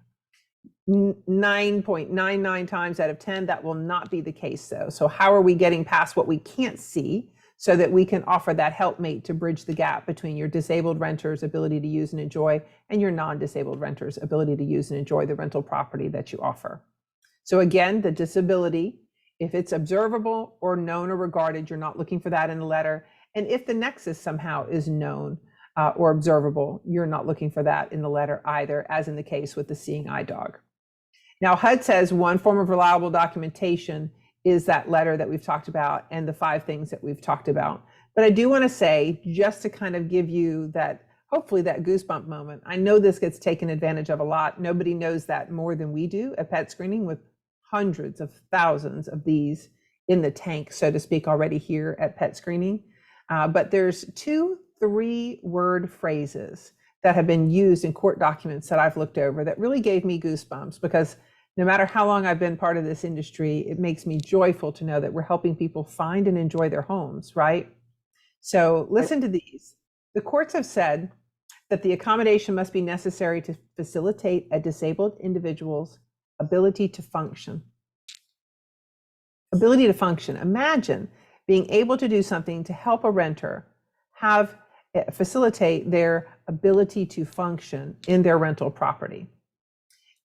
9.99 times out of 10, that will not be the case though. So how are we getting past what we can't see so that we can offer that helpmate to bridge the gap between your disabled renter's ability to use and enjoy and your non-disabled renter's ability to use and enjoy the rental property that you offer? So again, the disability, if it's observable or known or regarded, you're not looking for that in the letter. And if the nexus somehow is known or observable, you're not looking for that in the letter either, as in the case with the seeing eye dog. Now, HUD says one form of reliable documentation is that letter that we've talked about and the 5 things that we've talked about. But I do want to say, just to kind of give you that, hopefully that goosebump moment, I know this gets taken advantage of a lot. Nobody knows that more than we do at Petscreening, with hundreds of thousands of these in the tank, so to speak, already here at Petscreening. But there's 2 3-word phrases that have been used in court documents that I've looked over that really gave me goosebumps, because no matter how long I've been part of this industry, it makes me joyful to know that we're helping people find and enjoy their homes, right? So listen to these. The courts have said that the accommodation must be necessary to facilitate a disabled individual's ability to function. Ability to function. Imagine being able to do something to help a renter facilitate their ability to function in their rental property.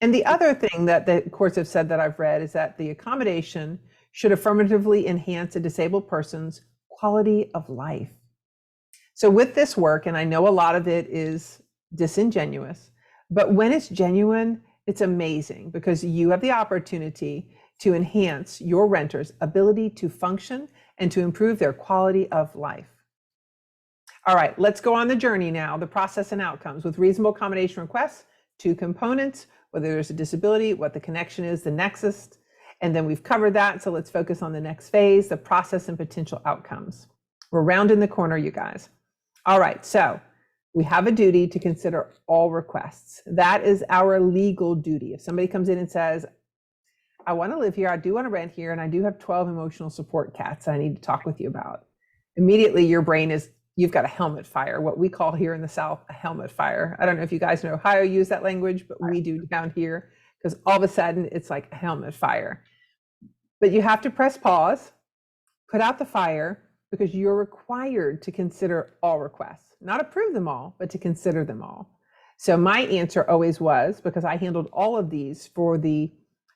And the other thing that the courts have said that I've read is that the accommodation should affirmatively enhance a disabled person's quality of life. So with this work, and I know a lot of it is disingenuous, but when it's genuine, it's amazing, because you have the opportunity to enhance your renter's ability to function and to improve their quality of life. All right, let's go on the journey now, the process and outcomes. With reasonable accommodation requests, 2 components, whether there's a disability, what the connection is, the nexus, and then we've covered that. So let's focus on the next phase, the process and potential outcomes. We're rounding the corner, you guys. All right, so we have a duty to consider all requests. That is our legal duty. If somebody comes in and says, I want to live here, I do want to rent here, and I do have 12 emotional support cats I need to talk with you about, immediately your brain is, you've got a helmet fire, what we call here in the South a helmet fire. I don't know if you guys in Ohio use that language, but we do down here, because all of a sudden it's like a helmet fire. But you have to press pause, put out the fire, because you're required to consider all requests, not approve them all, but to consider them all. So my answer always was, because I handled all of these for the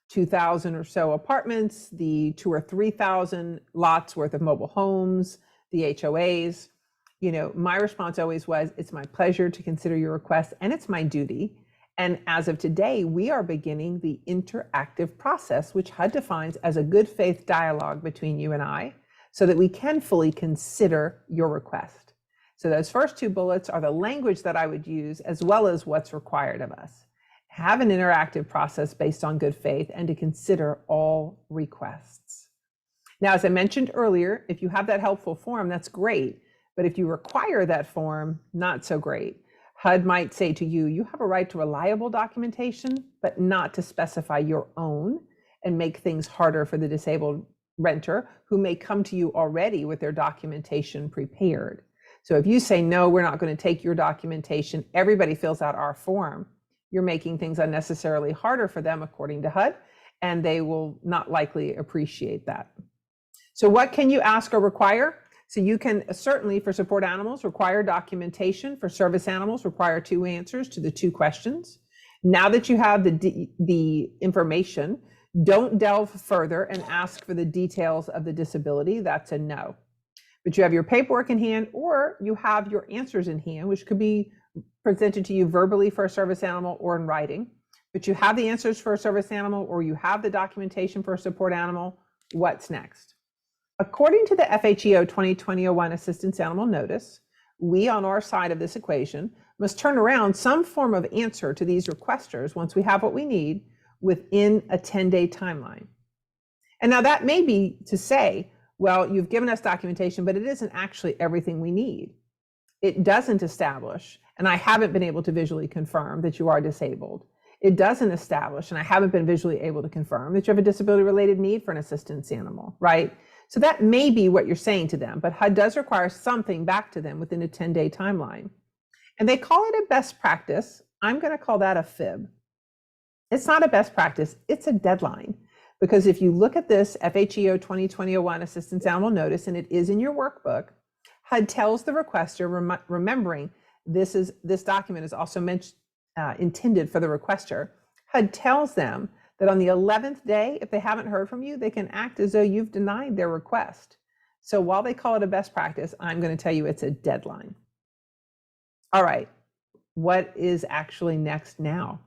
2,000 or so apartments, the 2,000 or 3,000 lots worth of mobile homes, the HOAs, my response always was, it's my pleasure to consider your request and it's my duty. And as of today, we are beginning the interactive process, which HUD defines as a good faith dialogue between you and I, so that we can fully consider your request. So those first two bullets are the language that I would use, as well as what's required of us. Have an interactive process based on good faith and to consider all requests. Now, as I mentioned earlier, if you have that helpful form, that's great. But if you require that form, not so great. HUD might say to you, you have a right to reliable documentation, but not to specify your own and make things harder for the disabled renter who may come to you already with their documentation prepared. So if you say, no, we're not going to take your documentation, everybody fills out our form, you're making things unnecessarily harder for them according to HUD, and they will not likely appreciate that. So what can you ask or require? So you can certainly, for support animals, require documentation. For service animals, require 2 answers to the 2 questions. Now that you have the information, don't delve further and ask for the details of the disability. That's a no. But you have your paperwork in hand, or you have your answers in hand, which could be presented to you verbally for a service animal or in writing. But you have the answers for a service animal, or you have the documentation for a support animal. What's next? According to the FHEO 2020-01 Assistance Animal Notice, we on our side of this equation must turn around some form of answer to these requesters once we have what we need within a 10-day timeline. And now that may be to say, well, you've given us documentation, but it isn't actually everything we need. It doesn't establish, and I haven't been able to visually confirm that you are disabled. It doesn't establish, and I haven't been visually able to confirm that you have a disability-related need for an assistance animal, right? So that may be what you're saying to them, but HUD does require something back to them within a 10-day timeline. And they call it a best practice. I'm going to call that a fib. It's not a best practice, it's a deadline. Because if you look at this FHEO 2020-01 Assistance Animal Notice, and it is in your workbook, HUD tells the requester, remembering this document is also intended for the requester, HUD tells them that on the 11th day, if they haven't heard from you, they can act as though you've denied their request. So while they call it a best practice, I'm going to tell you it's a deadline. All right, what is actually next now?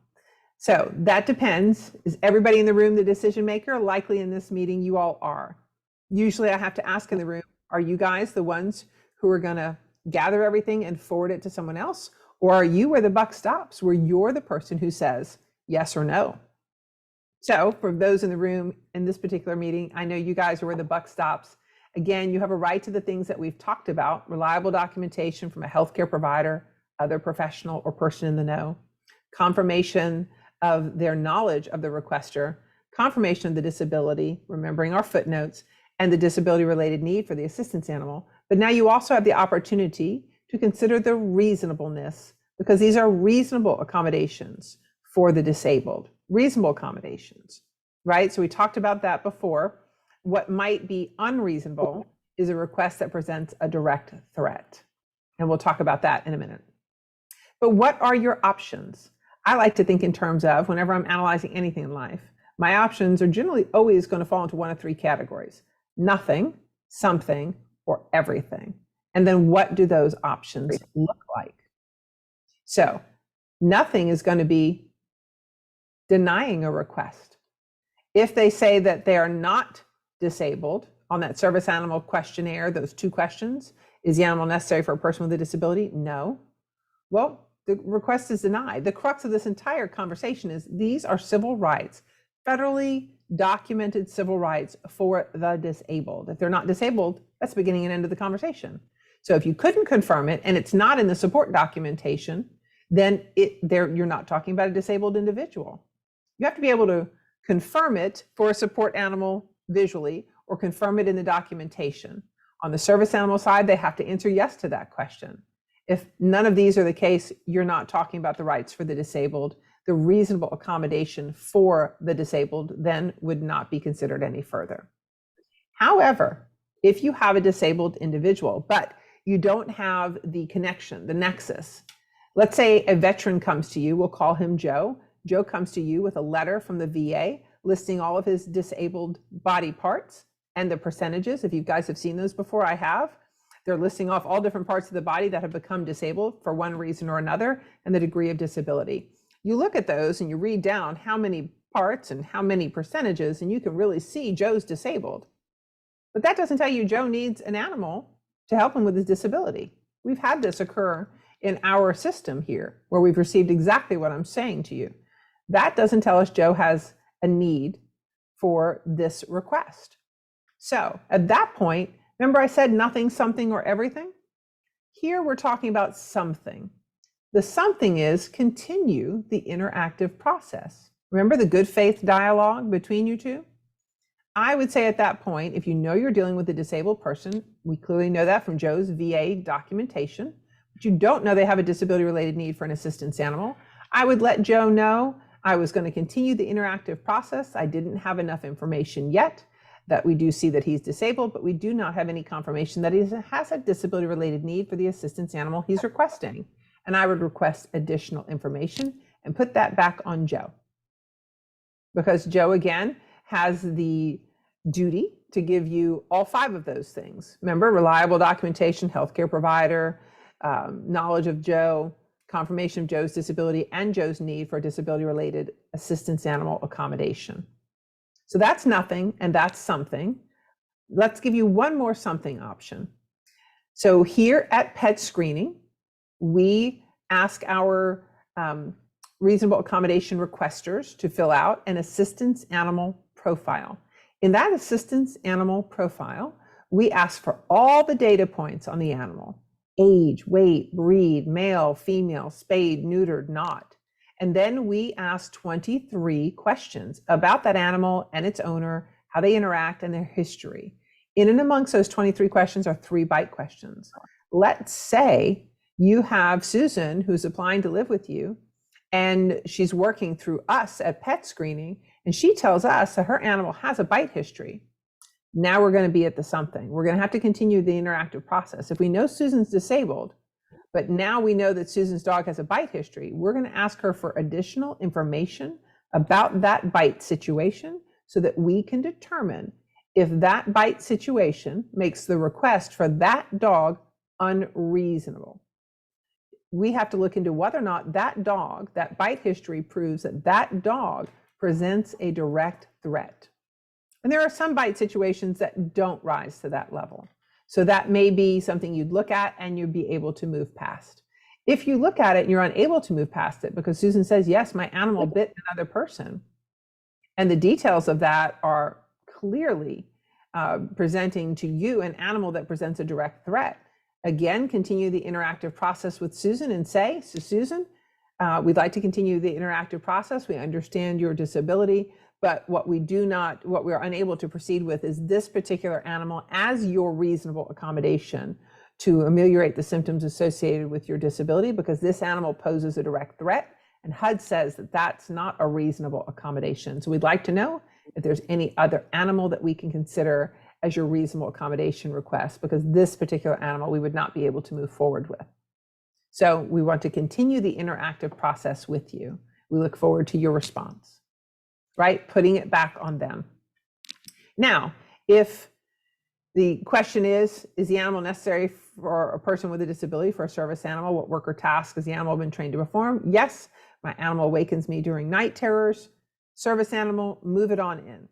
So that depends. Is everybody in the room the decision maker? Likely in this meeting, you all are. Usually I have to ask in the room, are you guys the ones who are going to gather everything and forward it to someone else? Or are you where the buck stops, where you're the person who says yes or no? So for those in the room in this particular meeting, I know you guys are where the buck stops. Again, you have a right to the things that we've talked about: reliable documentation from a healthcare provider, other professional or person in the know, confirmation of their knowledge of the requester, confirmation of the disability, remembering our footnotes, and the disability-related need for the assistance animal. But now you also have the opportunity to consider the reasonableness, because these are reasonable accommodations for the disabled. Reasonable accommodations, right? So we talked about that before. What might be unreasonable is a request that presents a direct threat. And we'll talk about that in a minute. But what are your options? I like to think in terms of, whenever I'm analyzing anything in life, my options are generally always going to fall into one of 3 categories: nothing, something, or everything. And then what do those options look like? So nothing is going to be denying a request. If they say that they are not disabled on that service animal questionnaire, those 2 questions, is the animal necessary for a person with a disability? No. Well, the request is denied. The crux of this entire conversation is these are civil rights, federally documented civil rights for the disabled. If they're not disabled, that's the beginning and end of the conversation. So if you couldn't confirm it and it's not in the support documentation, then you're not talking about a disabled individual. You have to be able to confirm it for a support animal visually, or confirm it in the documentation. On the service animal side, they have to answer yes to that question. If none of these are the case, you're not talking about the rights for the disabled. The reasonable accommodation for the disabled then would not be considered any further. However, if you have a disabled individual, but you don't have the connection, the nexus. Let's say a veteran comes to you, we'll call him Joe. Joe comes to you with a letter from the VA listing all of his disabled body parts and the percentages. If you guys have seen those before, I have. They're listing off all different parts of the body that have become disabled for one reason or another and the degree of disability. You look at those and you read down how many parts and how many percentages, and you can really see Joe's disabled. But that doesn't tell you Joe needs an animal to help him with his disability. We've had this occur in our system here where we've received exactly what I'm saying to you. That doesn't tell us Joe has a need for this request. So at that point, remember I said nothing, something, or everything? Here we're talking about something. The something is continue the interactive process. Remember the good faith dialogue between you two? I would say at that point, if you know you're dealing with a disabled person, we clearly know that from Joe's VA documentation, but you don't know they have a disability-related need for an assistance animal, I would let Joe know I was going to continue the interactive process. I didn't have enough information yet, that we do see that he's disabled, but we do not have any confirmation that he has a disability-related need for the assistance animal he's requesting. And I would request additional information and put that back on Joe. Because Joe, again, has the duty to give you all 5 of those things. Remember, reliable documentation, healthcare provider, knowledge of Joe, confirmation of Joe's disability and Joe's need for disability-related assistance animal accommodation. So that's nothing and that's something. Let's give you one more something option. So here at Petscreening, we ask our reasonable accommodation requesters to fill out an assistance animal profile. In that assistance animal profile, we ask for all the data points on the animal: age, weight, breed, male, female, spayed, neutered, not. And then we ask 23 questions about that animal and its owner, how they interact, and their history. In and amongst those 23 questions are 3 bite questions. Let's say you have Susan who's applying to live with you, and she's working through us at Petscreening, and she tells us that her animal has a bite history. Now we're going to be at the something. We're going to have to continue the interactive process. If we know Susan's disabled, but now we know that Susan's dog has a bite history, we're going to ask her for additional information about that bite situation so that we can determine if that bite situation makes the request for that dog unreasonable. We have to look into whether or not that dog, that bite history proves that that dog presents a direct threat. And there are some bite situations that don't rise to that level. So that may be something you'd look at and you'd be able to move past. If you look at it and you're unable to move past it because Susan says, yes, my animal bit another person, and the details of that are clearly presenting to you an animal that presents a direct threat, again, continue the interactive process with Susan and say, so Susan, we'd like to continue the interactive process. We understand your disability, but what we're unable to proceed with is this particular animal as your reasonable accommodation to ameliorate the symptoms associated with your disability, because this animal poses a direct threat, and HUD says that that's not a reasonable accommodation. So we'd like to know if there's any other animal that we can consider as your reasonable accommodation request, because this particular animal we would not be able to move forward with. So we want to continue the interactive process with you. We look forward to your response, right? Putting it back on them. Now, if the question is the animal necessary for a person with a disability, for a service animal? What work or task has the animal been trained to perform? Yes, my animal awakens me during night terrors. Service animal, move it on in.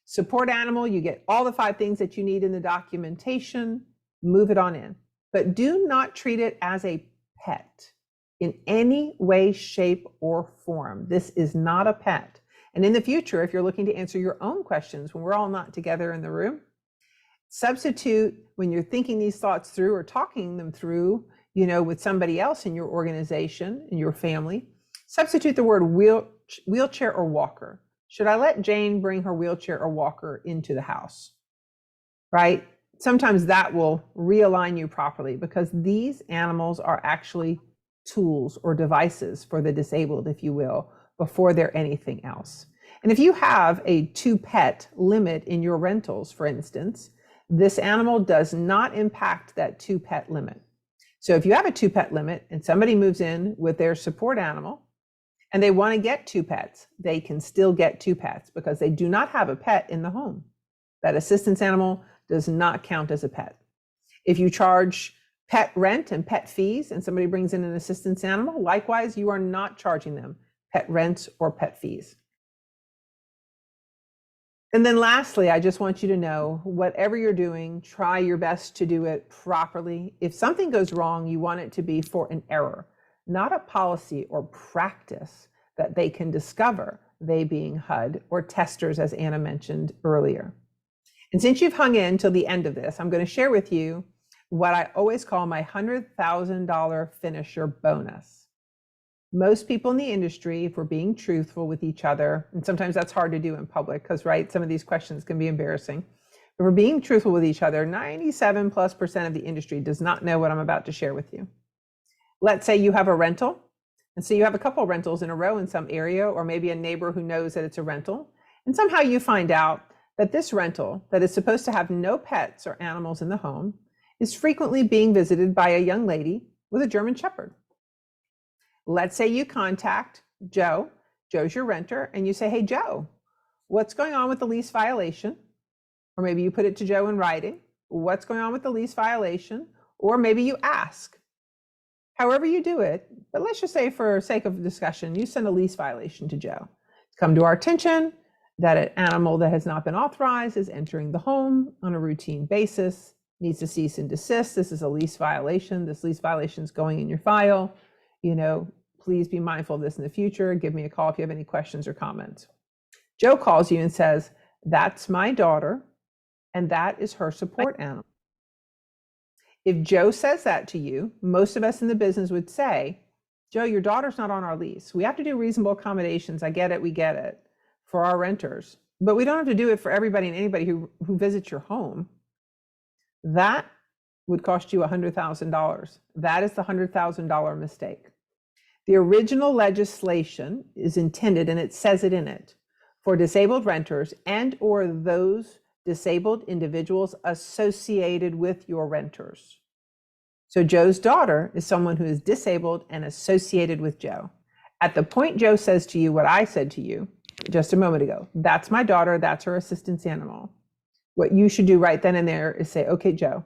Support animal, you get all the 5 things that you need in the documentation, move it on in. But do not treat it as a pet in any way, shape, or form. This is not a pet. And in the future, if you're looking to answer your own questions when we're all not together in the room, substitute, when you're thinking these thoughts through or talking them through, with somebody else in your organization, in your family, substitute the word wheelchair or walker. Should I let Jane bring her wheelchair or walker into the house? Right? Sometimes that will realign you properly, because these animals are actually tools or devices for the disabled, if you will, before they're anything else. And if you have a 2-pet limit in your rentals, for instance, this animal does not impact that 2-pet limit. So if you have a 2-pet limit and somebody moves in with their support animal and they want to get 2 pets, they can still get 2 pets because they do not have a pet in the home. That assistance animal does not count as a pet. If you charge pet rent and pet fees and somebody brings in an assistance animal, likewise, you are not charging them pet rents or pet fees. And then lastly, I just want you to know, whatever you're doing, try your best to do it properly. If something goes wrong, you want it to be for an error, not a policy or practice that they can discover, they being HUD or testers, as Anna mentioned earlier. And since you've hung in till the end of this, I'm going to share with you what I always call my $100,000 finisher bonus. Most people in the industry, if we're being truthful with each other, and sometimes that's hard to do in public because, right, some of these questions can be embarrassing. If we're being truthful with each other, 97+% of the industry does not know what I'm about to share with you. Let's say you have a rental, and so you have a couple rentals in a row in some area, or maybe a neighbor who knows that it's a rental, and somehow you find out that this rental that is supposed to have no pets or animals in the home is frequently being visited by a young lady with a German Shepherd. Let's say you contact Joe. Joe's your renter, and you say, hey, Joe, what's going on with the lease violation? Or maybe you put it to Joe in writing. What's going on with the lease violation? Or maybe you ask. However you do it, but let's just say for sake of discussion, you send a lease violation to Joe. It's come to our attention that an animal that has not been authorized is entering the home on a routine basis, needs to cease and desist. This is a lease violation. This lease violation is going in your file. Please be mindful of this in the future. Give me a call if you have any questions or comments. Joe calls you and says, that's my daughter, and that is her support animal. If Joe says that to you, most of us in the business would say, Joe, your daughter's not on our lease. We have to do reasonable accommodations. I get it. We get it for our renters, but we don't have to do it for everybody and anybody who visits your home. That would cost you $100,000. That is the $100,000 mistake. The original legislation is intended, and it says it in it, for disabled renters and or those disabled individuals associated with your renters. So Joe's daughter is someone who is disabled and associated with Joe. At the point Joe says to you what I said to you just a moment ago, that's my daughter, that's her assistance animal. What you should do right then and there is say, okay, Joe,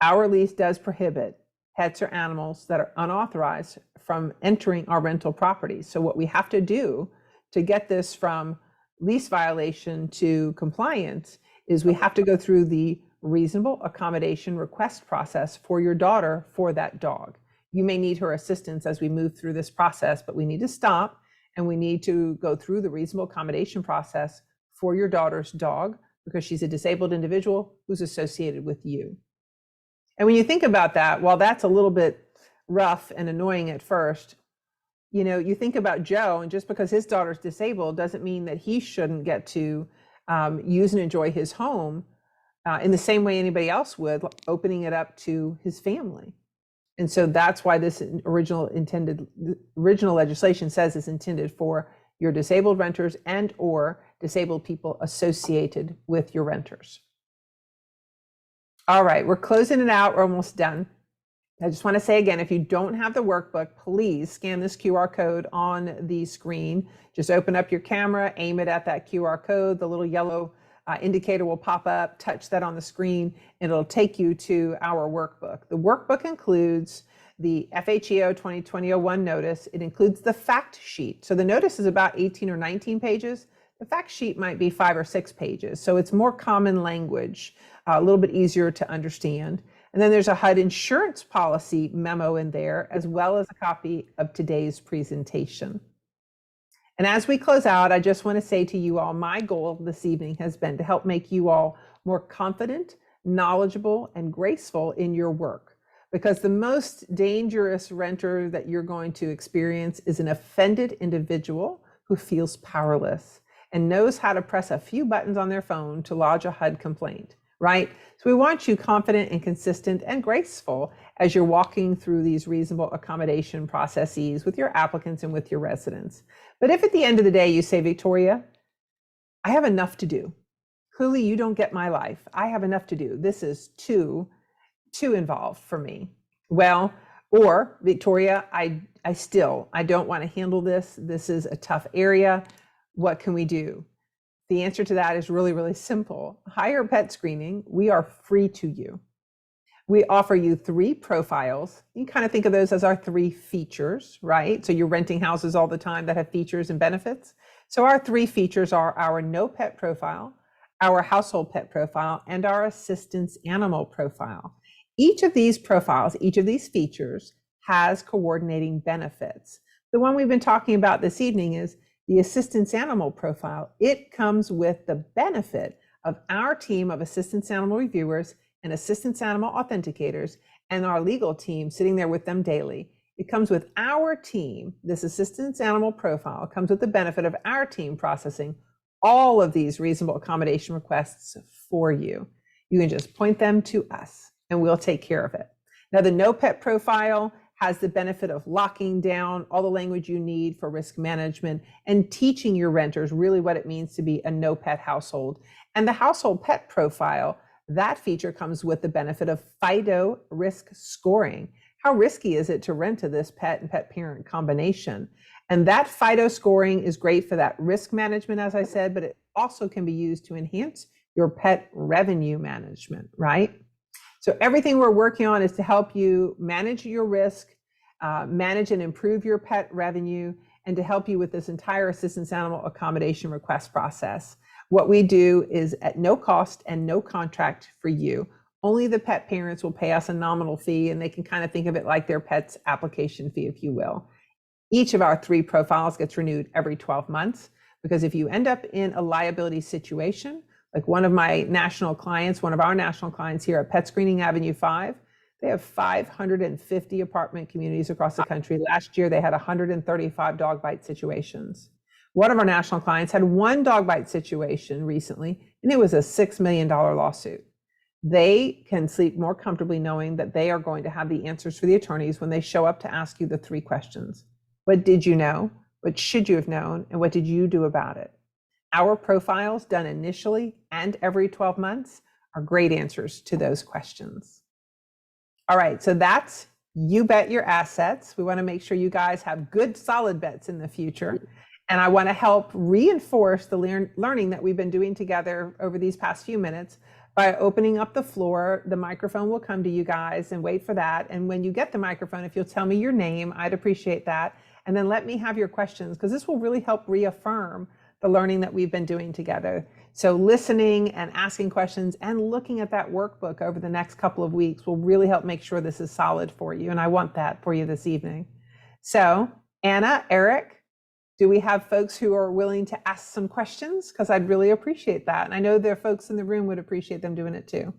our lease does prohibit pets or animals that are unauthorized from entering our rental properties. So what we have to do to get this from lease violation to compliance is we have to go through the reasonable accommodation request process for your daughter for that dog. You may need her assistance as we move through this process, but we need to stop and we need to go through the reasonable accommodation process for your daughter's dog because she's a disabled individual who's associated with you. And when you think about that, while that's a little bit rough and annoying at first, you think about Joe, and just because his daughter's disabled doesn't mean that he shouldn't get to use and enjoy his home in the same way anybody else would, opening it up to his family. And so that's why this original legislation says it's intended for your disabled renters and or disabled people associated with your renters. All right, we're closing it out. We're almost done. I just want to say again, if you don't have the workbook, please scan this QR code on the screen. Just open up your camera, aim it at that QR code. The little yellow indicator will pop up, touch that on the screen, and it'll take you to our workbook. The workbook includes the FHEO 2020-01 notice. It includes the fact sheet. So the notice is about 18 or 19 pages. The fact sheet might be 5 or 6 pages. So it's more common language, a little bit easier to understand. And then there's a HUD insurance policy memo in there, as well as a copy of today's presentation. And as we close out, I just want to say to you all, my goal this evening has been to help make you all more confident, knowledgeable, and graceful in your work. Because the most dangerous renter that you're going to experience is an offended individual who feels powerless and knows how to press a few buttons on their phone to lodge a HUD complaint, right? So we want you confident and consistent and graceful as you're walking through these reasonable accommodation processes with your applicants and with your residents. But if at the end of the day you say, Victoria, I have enough to do, clearly you don't get my life. I have enough to do. This is too involved for me. Well, or Victoria, I don't want to handle this. This is a tough area. What can we do? The answer to that is really, really simple. Hire Petscreening. We are free to you. We offer you 3 profiles. You kind of think of those as our 3 features, right? So you're renting houses all the time that have features and benefits. So our 3 features are our no pet profile, our household pet profile, and our assistance animal profile. Each of these profiles, each of these features has coordinating benefits. The one we've been talking about this evening is the assistance animal profile. It comes with the benefit of our team of assistance animal reviewers and assistance animal authenticators and our legal team sitting there with them daily. It comes with our team. This assistance animal profile comes with the benefit of our team processing all of these reasonable accommodation requests for you. You can just point them to us and we'll take care of it. Now, the no pet profile has the benefit of locking down all the language you need for risk management and teaching your renters really what it means to be a no pet household. And the household pet profile, that feature comes with the benefit of FIDO risk scoring. How risky is it to rent to this pet and pet parent combination? And that FIDO scoring is great for that risk management, as I said, but it also can be used to enhance your pet revenue management, right? So everything we're working on is to help you manage your risk, manage and improve your pet revenue, and to help you with this entire assistance animal accommodation request process. What we do is at no cost and no contract for you. Only the pet parents will pay us a nominal fee, and they can kind of think of it like their pet's application fee, if you will. Each of our 3 profiles gets renewed every 12 months, because if you end up in a liability situation, like one of our national clients here at Petscreening Avenue 5, they have 550 apartment communities across the country. Last year, they had 135 dog bite situations. One of our national clients had 1 dog bite situation recently, and it was a $6 million lawsuit. They can sleep more comfortably knowing that they are going to have the answers for the attorneys when they show up to ask you the 3 questions. What did you know? What should you have known? And what did you do about it? Our profiles done initially and every 12 months are great answers to those questions. All right, so that's You Bet Your Assets. We want to make sure you guys have good, solid bets in the future. And I want to help reinforce the learning that we've been doing together over these past few minutes by opening up the floor. The microphone will come to you guys, and wait for that. And when you get the microphone, if you'll tell me your name, I'd appreciate that. And then let me have your questions, because this will really help reaffirm the learning that we've been doing together. So listening and asking questions and looking at that workbook over the next couple of weeks will really help make sure this is solid for you. And I want that for you this evening. So Anna, Eric, do we have folks who are willing to ask some questions? Because I'd really appreciate that. And I know there are folks in the room would appreciate them doing it too.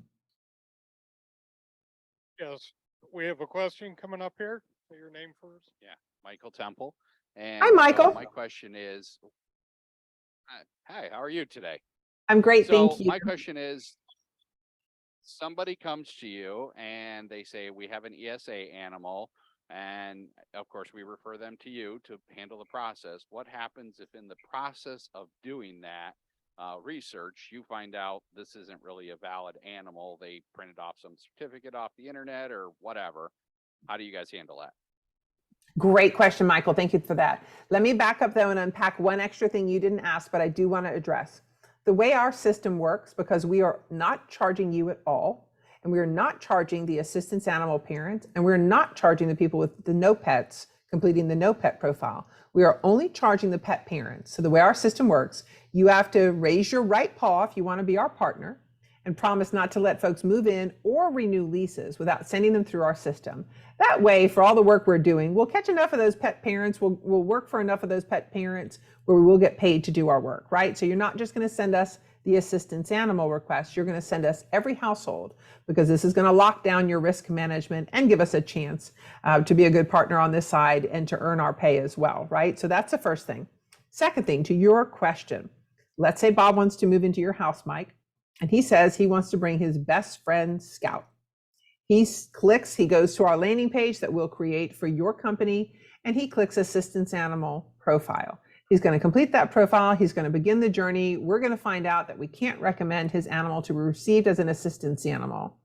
Yes, we have a question coming up here. Say your name first. Yeah, Michael Temple. And Hi, Michael. My question is, hi, how are you today? I'm great, thank you. My question is, somebody comes to you and they say, we have an ESA animal, and of course we refer them to you to handle the process. What happens if in the process of doing that research, you find out this isn't really a valid animal? They printed off some certificate off the internet or whatever. How do you guys handle that? Great question, Michael. Thank you for that. Let me back up though and unpack one extra thing you didn't ask, but I do want to address. The way our system works, because we are not charging you at all, and we are not charging the assistance animal parent, and we're not charging the people with the no pets completing the no pet profile. We are only charging the pet parents. So the way our system works, you have to raise your right paw if you want to be our partner, and promise not to let folks move in or renew leases without sending them through our system. That way, for all the work we're doing, we'll catch enough of those pet parents, we'll work for enough of those pet parents where we will get paid to do our work, right? So you're not just going to send us the assistance animal request, you're going to send us every household, because this is going to lock down your risk management and give us a chance to be a good partner on this side and to earn our pay as well, right? So that's the first thing. Second thing, to your question, let's say Bob wants to move into your house, Mike, and he says he wants to bring his best friend, Scout. He goes to our landing page that we'll create for your company, and he clicks assistance animal profile. He's going to complete that profile. He's going to begin the journey. We're going to find out that we can't recommend his animal to be received as an assistance animal.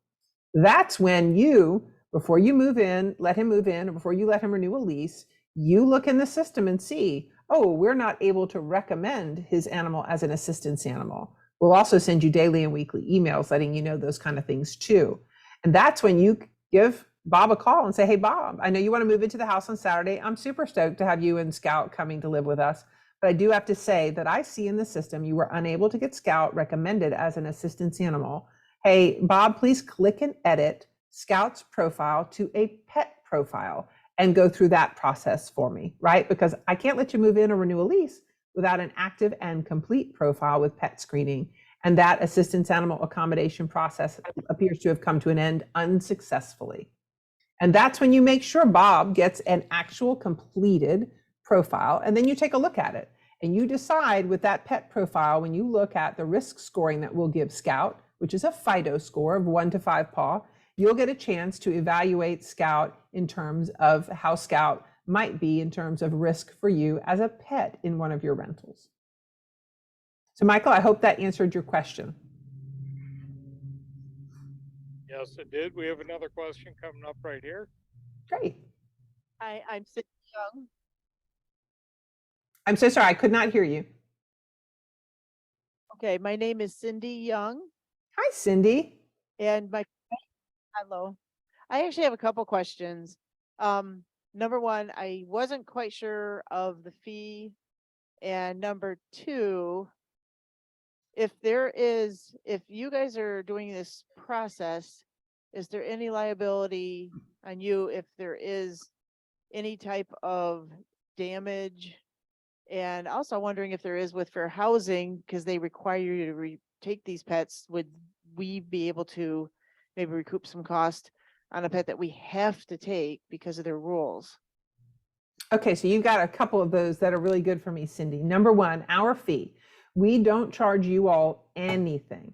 That's when you, before you move in, let him move in, or before you let him renew a lease, you look in the system and see, oh, we're not able to recommend his animal as an assistance animal. We'll also send you daily and weekly emails letting you know those kind of things too. And that's when you give Bob a call and say, hey, Bob, I know you want to move into the house on Saturday. I'm super stoked to have you and Scout coming to live with us. But I do have to say that I see in the system you were unable to get Scout recommended as an assistance animal. Hey, Bob, please click and edit Scout's profile to a pet profile and go through that process for me, right? Because I can't let you move in or renew a lease without an active and complete profile with Petscreening. And that assistance animal accommodation process appears to have come to an end unsuccessfully. And that's when you make sure Bob gets an actual completed profile, and then you take a look at it. And you decide with that pet profile, when you look at the risk scoring that we'll give Scout, which is a FIDO score of 1 to 5 paw, you'll get a chance to evaluate Scout in terms of how Scout might be in terms of risk for you as a pet in one of your rentals. So Michael, I hope that answered your question. Yes, it did. We have another question coming up right here. Great. Hi, I'm Cindy Young. I'm so sorry, I could not hear you. Okay, my name is Cindy Young, Hi, Cindy. and hello. I actually have a couple questions. Number one, I wasn't quite sure of the fee, and number two, if you guys are doing this process, is there any liability on you if there is any type of damage? And also wondering if there is with fair housing, because they require you to take these pets, would we be able to maybe recoup some cost on a pet that we have to take because of their rules? Okay, so you've got a couple of those that are really good for me, Cindy. Number one, our fee. We don't charge you all anything.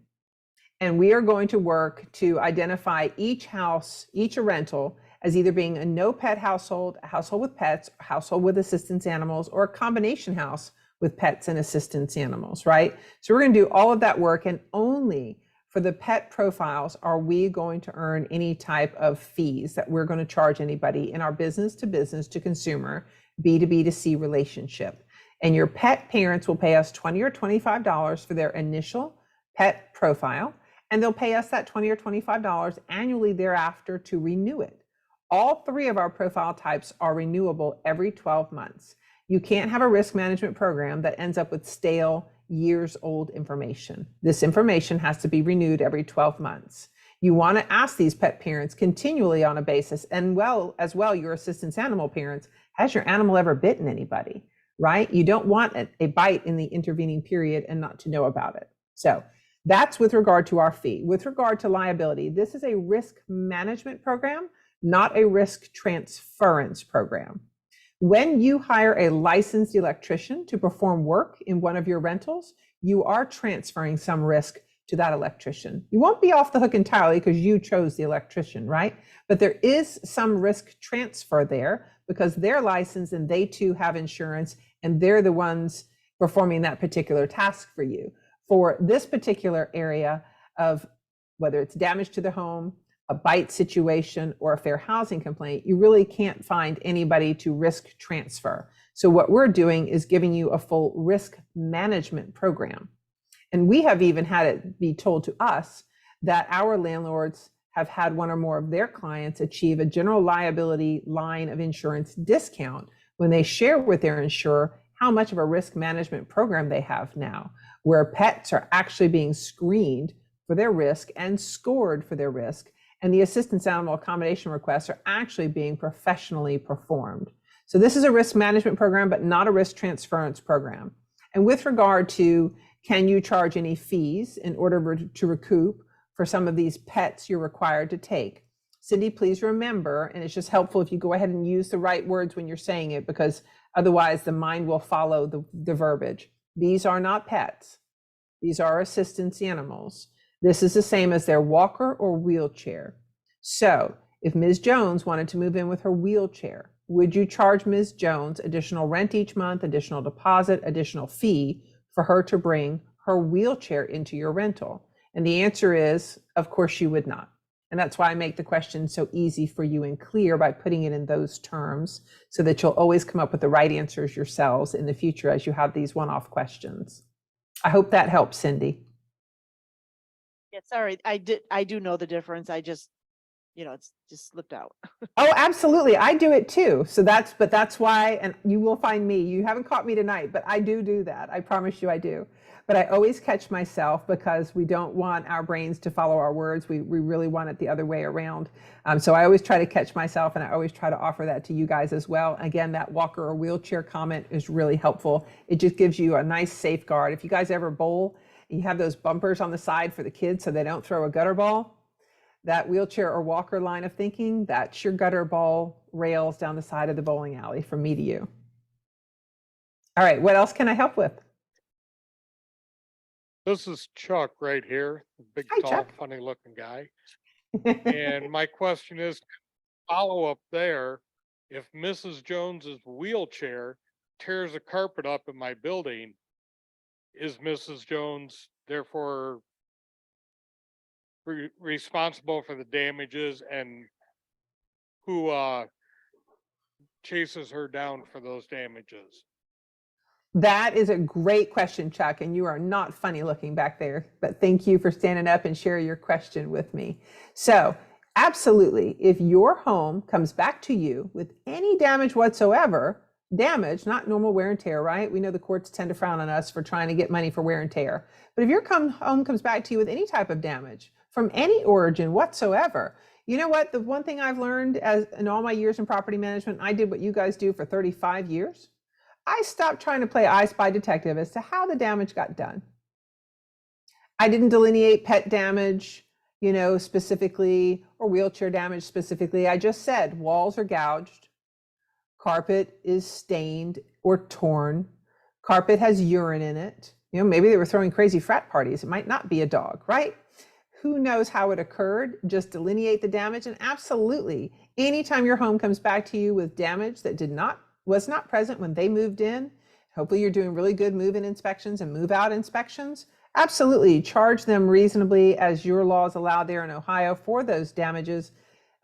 And we are going to work to identify each house, each rental, as either being a no pet household, a household with pets, a household with assistance animals, or a combination house with pets and assistance animals, right? So we're going to do all of that work, and only for the pet profiles are we going to earn any type of fees that we're going to charge anybody in our business to consumer, B2B to C relationship. And your pet parents will pay us $20 or $25 for their initial pet profile, and they'll pay us that $20 or $25 annually thereafter to renew it. All three of our profile types are renewable every 12 months. You can't have a risk management program that ends up with stale, years old information. This information has to be renewed every 12 months. You want to ask these pet parents continually on a basis, and as well your assistance animal parents, has your animal ever bitten anybody, right? You don't want a bite in the intervening period and not to know about it. So that's with regard to our fee. With regard to liability, this is a risk management program, not a risk transference program. When you hire a licensed electrician to perform work in one of your rentals, you are transferring some risk to that electrician. You won't be off the hook entirely because you chose the electrician, right? But there is some risk transfer there because they're licensed and they too have insurance, and they're the ones performing that particular task for you. For this particular area of whether it's damage to the home, a bite situation, or a fair housing complaint, you really can't find anybody to risk transfer. So what we're doing is giving you a full risk management program. And we have even had it be told to us that our landlords have had one or more of their clients achieve a general liability line of insurance discount when they share with their insurer how much of a risk management program they have now, where pets are actually being screened for their risk and scored for their risk, and the assistance animal accommodation requests are actually being professionally performed. So this is a risk management program, but not a risk transference program. And with regard to, can you charge any fees in order to recoup for some of these pets you're required to take? Cindy, please remember, and it's just helpful if you go ahead and use the right words when you're saying it, because otherwise the mind will follow the verbiage. These are not pets. These are assistance animals. This is the same as their walker or wheelchair. So if Ms. Jones wanted to move in with her wheelchair, would you charge Ms. Jones additional rent each month, additional deposit, additional fee for her to bring her wheelchair into your rental? And the answer is, of course you would not. And that's why I make the question so easy for you and clear by putting it in those terms, so that you'll always come up with the right answers yourselves in the future as you have these one-off questions. I hope that helps, Cindy. Yeah, sorry, I do know the difference. I just, it's just slipped out. Oh, absolutely. I do it too. So that's why, and you will find me, you haven't caught me tonight, but I do that. I promise you I do. But I always catch myself because we don't want our brains to follow our words. We really want it the other way around. So I always try to catch myself, and I always try to offer that to you guys as well. Again, that walker or wheelchair comment is really helpful. It just gives you a nice safeguard. If you guys ever bowl, you have those bumpers on the side for the kids so they don't throw a gutter ball. That wheelchair or walker line of thinking, that's your gutter ball rails down the side of the bowling alley from me to you. All right, what else can I help with? This is Chuck right here, the big, Hi, tall, Chuck. funny looking guy. And my question is, follow up there, if Mrs. Jones's wheelchair tears a carpet up in my building, is Mrs. Jones therefore responsible for the damages, and who chases her down for those damages? That is a great question, Chuck, and you are not funny looking back there, but thank you for standing up and sharing your question with me. So absolutely, if your home comes back to you with any damage whatsoever, damage, not normal wear and tear, right? We know the courts tend to frown on us for trying to get money for wear and tear. But if your home comes back to you with any type of damage from any origin whatsoever, you know what? The one thing I've learned in all my years in property management, I did what you guys do for 35 years. I stopped trying to play I Spy Detective as to how the damage got done. I didn't delineate pet damage, specifically, or wheelchair damage specifically. I just said walls are gouged, carpet is stained or torn, carpet has urine in it. Maybe they were throwing crazy frat parties. It might not be a dog, right? Who knows how it occurred? Just delineate the damage. And absolutely, anytime your home comes back to you with damage that was not present when they moved in, hopefully you're doing really good move-in inspections and move-out inspections, absolutely charge them reasonably as your laws allow there in Ohio for those damages.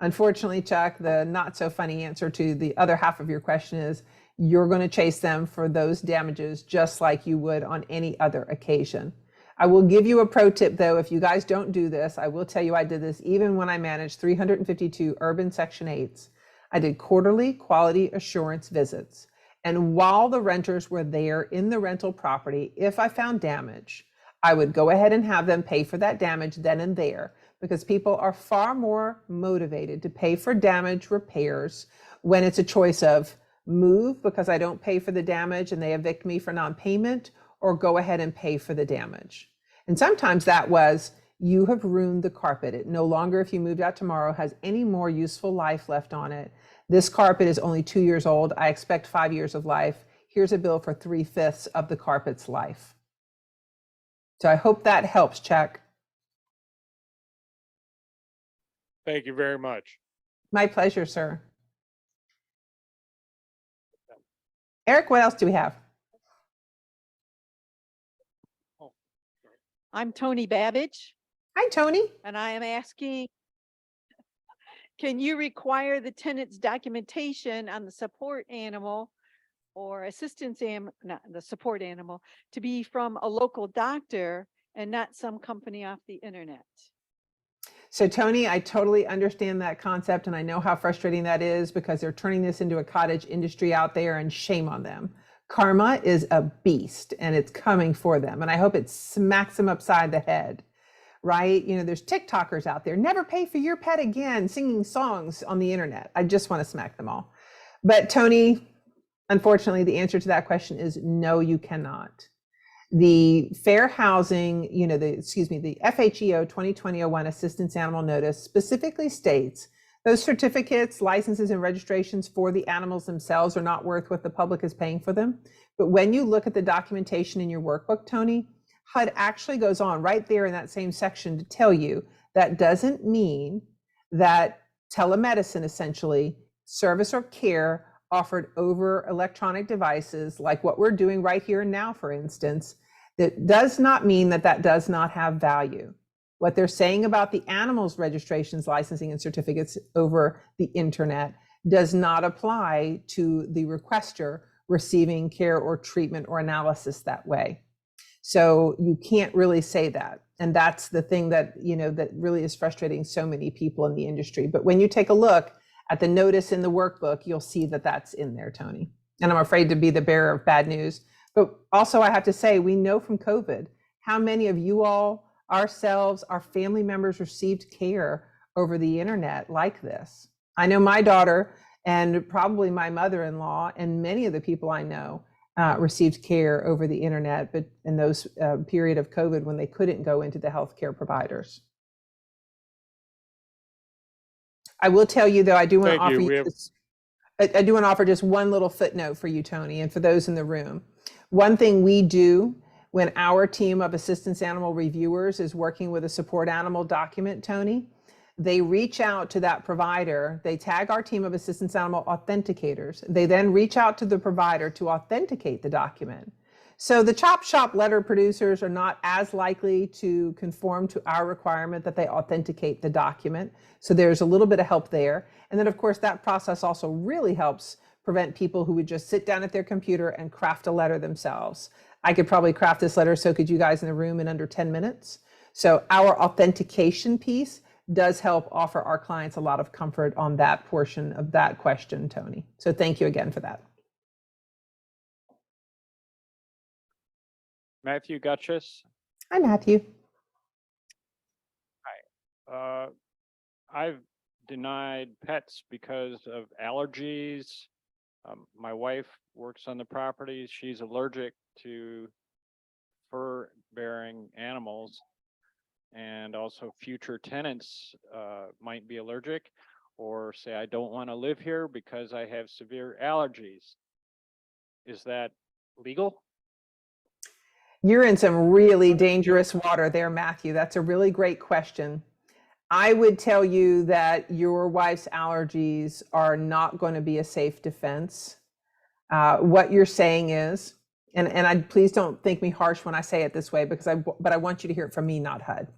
Unfortunately, Chuck, the not so funny answer to the other half of your question is you're going to chase them for those damages just like you would on any other occasion. I will give you a pro tip though. If you guys don't do this, I will tell you I did this even when I managed 352 urban Section 8s. I did quarterly quality assurance visits. And while the renters were there in the rental property, if I found damage, I would go ahead and have them pay for that damage then and there, because people are far more motivated to pay for damage repairs when it's a choice of move because I don't pay for the damage and they evict me for non-payment, or go ahead and pay for the damage. And sometimes that was, you have ruined the carpet. It no longer, if you moved out tomorrow, has any more useful life left on it. This carpet is only 2 years old. I expect 5 years of life. Here's a bill for 3/5 of the carpet's life. So I hope that helps, Chuck. Thank you very much. My pleasure, sir. Eric, what else do we have? I'm Tony Babbage, Hi, Tony. and I am asking, can you require the tenant's documentation on the support animal or not the support animal, to be from a local doctor and not some company off the internet? So Tony, I totally understand that concept, and I know how frustrating that is because they're turning this into a cottage industry out there, and shame on them. Karma is a beast and it's coming for them. And I hope it smacks them upside the head, right? There's TikTokers out there, never pay for your pet again, singing songs on the internet. I just want to smack them all. But Tony, unfortunately, the answer to that question is no, you cannot. The Fair Housing, the FHEO 2020-01 Assistance Animal Notice specifically states those certificates, licenses, and registrations for the animals themselves are not worth what the public is paying for them. But when you look at the documentation in your workbook, Tony, HUD actually goes on right there in that same section to tell you that doesn't mean that telemedicine, essentially, service or care offered over electronic devices, like what we're doing right here and now, for instance, that does not mean that that does not have value. What they're saying about the animals registrations, licensing, and certificates over the internet does not apply to the requester receiving care or treatment or analysis that way. So you can't really say that. And that's the thing that, that really is frustrating so many people in the industry. But when you take a look at the notice in the workbook, you'll see that that's in there, Tony. And I'm afraid to be the bearer of bad news. But also I have to say, we know from COVID how many of you all, ourselves, our family members received care over the internet like this. I know my daughter and probably my mother-in-law and many of the people I know received care over the internet, but in those period of COVID when they couldn't go into the healthcare providers. I will tell you though, I do want to offer you this, I do want to offer just one little footnote for you, Tony, and for those in the room. One thing we do when our team of assistance animal reviewers is working with a support animal document, Tony, they reach out to that provider, they tag our team of assistance animal authenticators. They then reach out to the provider to authenticate the document. So the chop shop letter producers are not as likely to conform to our requirement that they authenticate the document. So there's a little bit of help there. And then of course that process also really helps prevent people who would just sit down at their computer and craft a letter themselves. I could probably craft this letter, so could you guys in the room, in under 10 minutes. So our authentication piece does help offer our clients a lot of comfort on that portion of that question, Tony. So thank you again for that. Matthew Gutchess. Hi, Matthew. I've denied pets because of allergies. My wife works on the property. She's allergic to fur-bearing animals, and also future tenants might be allergic or say, I don't want to live here because I have severe allergies. Is that legal? You're in some really dangerous water there, Matthew. That's a really great question. I would tell you that your wife's allergies are not going to be a safe defense. What you're saying is, and please don't think me harsh when I say it this way, but I want you to hear it from me, not HUD.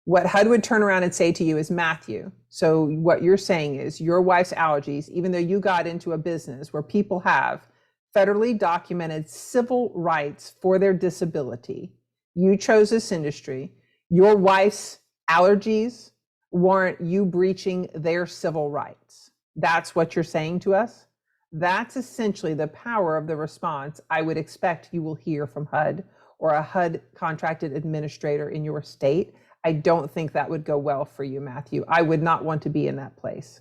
What HUD would turn around and say to you is, Matthew, so what you're saying is your wife's allergies, even though you got into a business where people have federally documented civil rights for their disability, you chose this industry, your wife's allergies warrant you breaching their civil rights. That's what you're saying to us. That's essentially the power of the response I would expect you will hear from HUD or a HUD contracted administrator in your state. I don't think that would go well for you, Matthew. I would not want to be in that place.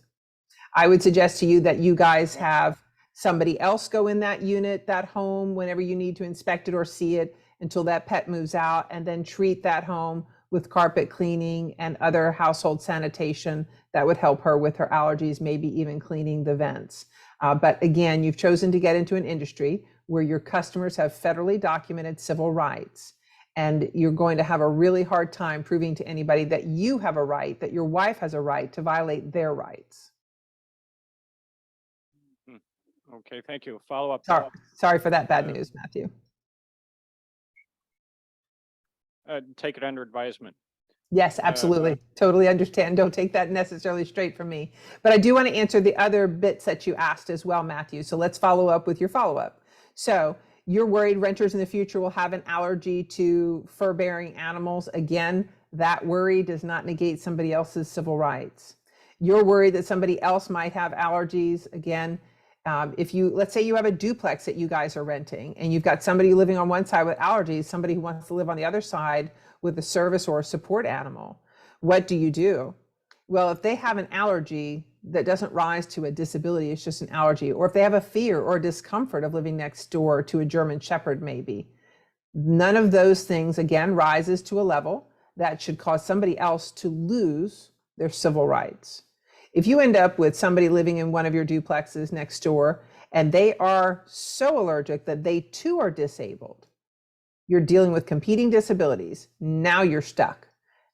I would suggest to you that you guys have somebody else go in that unit, that home, whenever you need to inspect it or see it until that pet moves out, and then treat that home with carpet cleaning and other household sanitation that would help her with her allergies, maybe even cleaning the vents. But again, you've chosen to get into an industry where your customers have federally documented civil rights, and you're going to have a really hard time proving to anybody that you have a right, that your wife has a right to violate their rights. Okay, thank you. Follow up. Sorry for that bad news, Matthew. Take it under advisement. Yes, absolutely. Totally understand. Don't take that necessarily straight from me. But I do want to answer the other bits that you asked as well, Matthew. So let's follow up with your follow-up. So you're worried renters in the future will have an allergy to fur-bearing animals. Again, that worry does not negate somebody else's civil rights. You're worried that somebody else might have allergies. Again, let's say you have a duplex that you guys are renting and you've got somebody living on one side with allergies, somebody who wants to live on the other side with a service or a support animal. What do you do? Well, if they have an allergy that doesn't rise to a disability, it's just an allergy, or if they have a fear or discomfort of living next door to a German Shepherd, maybe, none of those things, again, rises to a level that should cause somebody else to lose their civil rights. If you end up with somebody living in one of your duplexes next door and they are so allergic that they too are disabled, you're dealing with competing disabilities. Now you're stuck.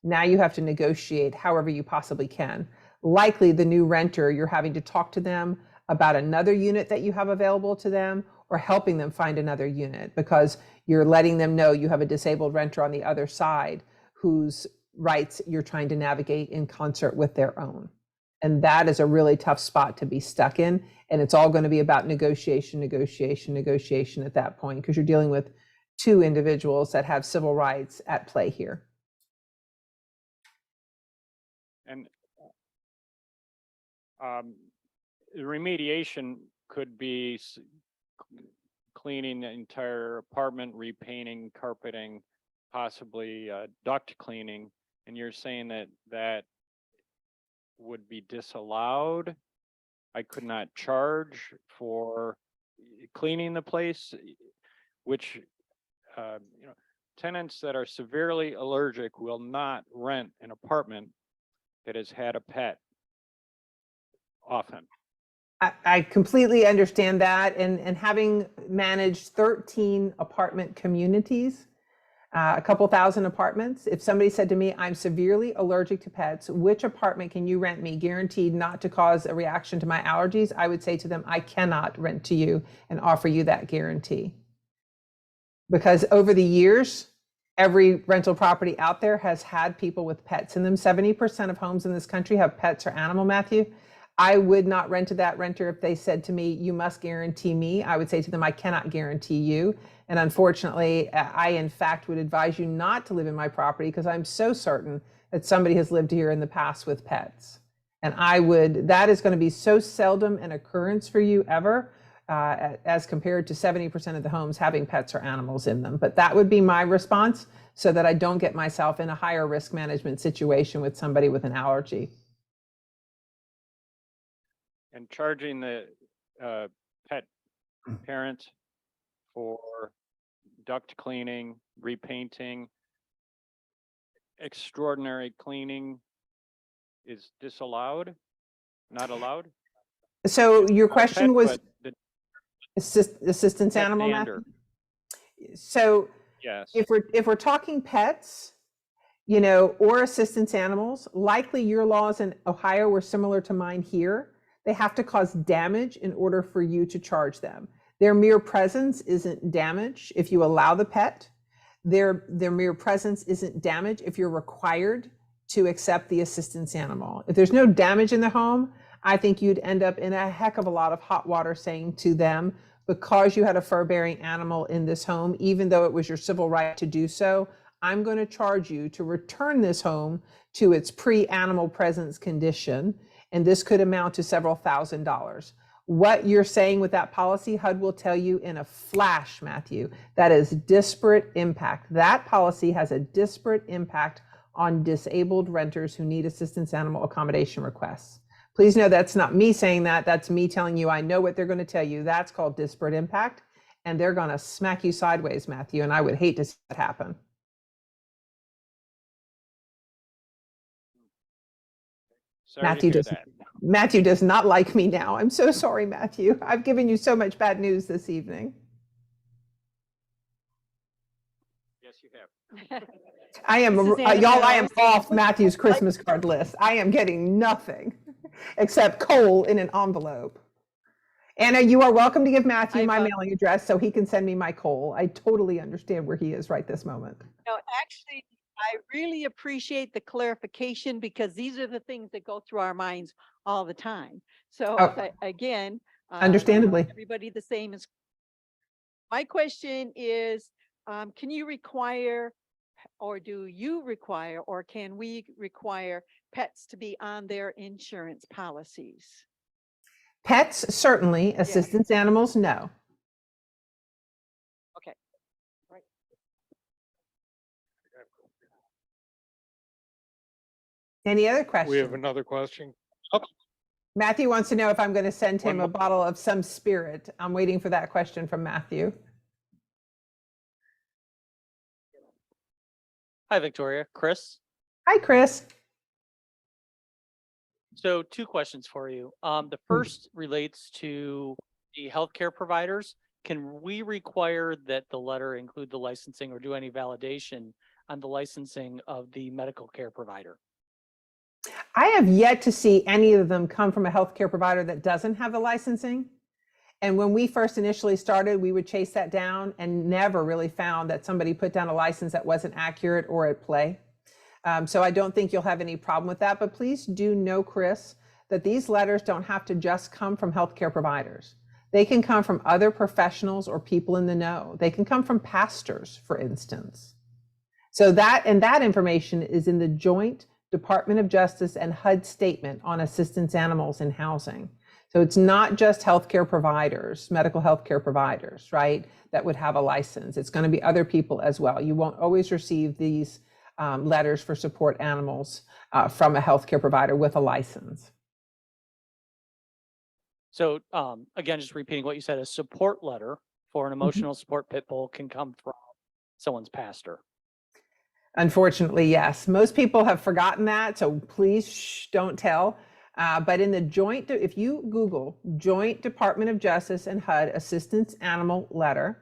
Now you have to negotiate however you possibly can. Likely the new renter, you're having to talk to them about another unit that you have available to them, or helping them find another unit, because you're letting them know you have a disabled renter on the other side whose rights you're trying to navigate in concert with their own. And that is a really tough spot to be stuck in. And it's all going to be about negotiation at that point, because you're dealing with two individuals that have civil rights at play here. And the remediation could be cleaning the entire apartment, repainting, carpeting, possibly duct cleaning. And you're saying that that would be disallowed? I could not charge for cleaning the place, which, tenants that are severely allergic will not rent an apartment that has had a pet often. I completely understand that. And having managed 13 apartment communities, a couple thousand apartments, if somebody said to me, I'm severely allergic to pets, which apartment can you rent me guaranteed not to cause a reaction to my allergies? I would say to them, I cannot rent to you and offer you that guarantee. Because over the years, every rental property out there has had people with pets in them. 70% of homes in this country have pets or animal, Matthew. I would not rent to that renter if they said to me, you must guarantee me. I would say to them, I cannot guarantee you. And unfortunately, I in fact would advise you not to live in my property, because I'm so certain that somebody has lived here in the past with pets. And that is going to be so seldom an occurrence for you ever, as compared to 70% of the homes having pets or animals in them. But that would be my response, so that I don't get myself in a higher risk management situation with somebody with an allergy. And charging the pet parent for duct cleaning, repainting, extraordinary cleaning is disallowed, not allowed? So your Not question pet, was but assistance pet animal, dander. Matthew? So Yes. if we're talking pets, or assistance animals, likely your laws in Ohio were similar to mine here. They have to cause damage in order for you to charge them. Their mere presence isn't damage if you allow the pet. Their mere presence isn't damage if you're required to accept the assistance animal. If there's no damage in the home, I think you'd end up in a heck of a lot of hot water saying to them, because you had a fur-bearing animal in this home, even though it was your civil right to do so, I'm going to charge you to return this home to its pre-animal presence condition. And this could amount to several $1,000s. What you're saying with that policy, HUD will tell you in a flash, Matthew, that is disparate impact. That policy has a disparate impact on disabled renters who need assistance animal accommodation requests. Please know that's not me saying that. That's me telling you I know what they're going to tell you. That's called disparate impact. And they're going to smack you sideways, Matthew. And I would hate to see that happen. Sorry to Matthew hear does, that. Matthew does not like me now. I'm so sorry, Matthew. I've given you so much bad news this evening. Yes, you have. I am, Mrs. y'all, I am Annabelle. off Matthew's Christmas card list. I am getting nothing except coal in an envelope. Anna, you are welcome to give Matthew my mailing address so he can send me my coal. I totally understand where he is right this moment. No, actually, I really appreciate the clarification, because these are the things that go through our minds all the time. So again, Understandably. everybody the same as. My question is, can you require, or do you require, or can we require pets to be on their insurance policies? Pets, certainly. Assistance animals, no. Okay. Right. Any other questions? We have another question. Matthew wants to know if I'm going to send him One a bottle of some spirit. I'm waiting for that question from Matthew. Hi, Victoria. Chris. Hi, Chris. So 2 questions for you. The first relates to the healthcare providers. Can we require that the letter include the licensing or do any validation on the licensing of the medical care provider? I have yet to see any of them come from a healthcare provider that doesn't have the licensing. And when we first initially started, we would chase that down and never really found that somebody put down a license that wasn't accurate or at play. So I don't think you'll have any problem with that. But please do know, Chris, that these letters don't have to just come from healthcare providers. They can come from other professionals or people in the know. They can come from pastors, for instance. So that information is in the joint Department of Justice and HUD statement on assistance animals in housing. So it's not just healthcare providers, medical healthcare providers, right, that would have a license. It's going to be other people as well. You won't always receive these letters for support animals from a healthcare provider with a license. So again, just repeating what you said, a support letter for an emotional support pit bull can come from someone's pastor. Unfortunately, yes. Most people have forgotten that, so please don't tell. But in the joint, if you Google Joint Department of Justice and HUD Assistance Animal Letter,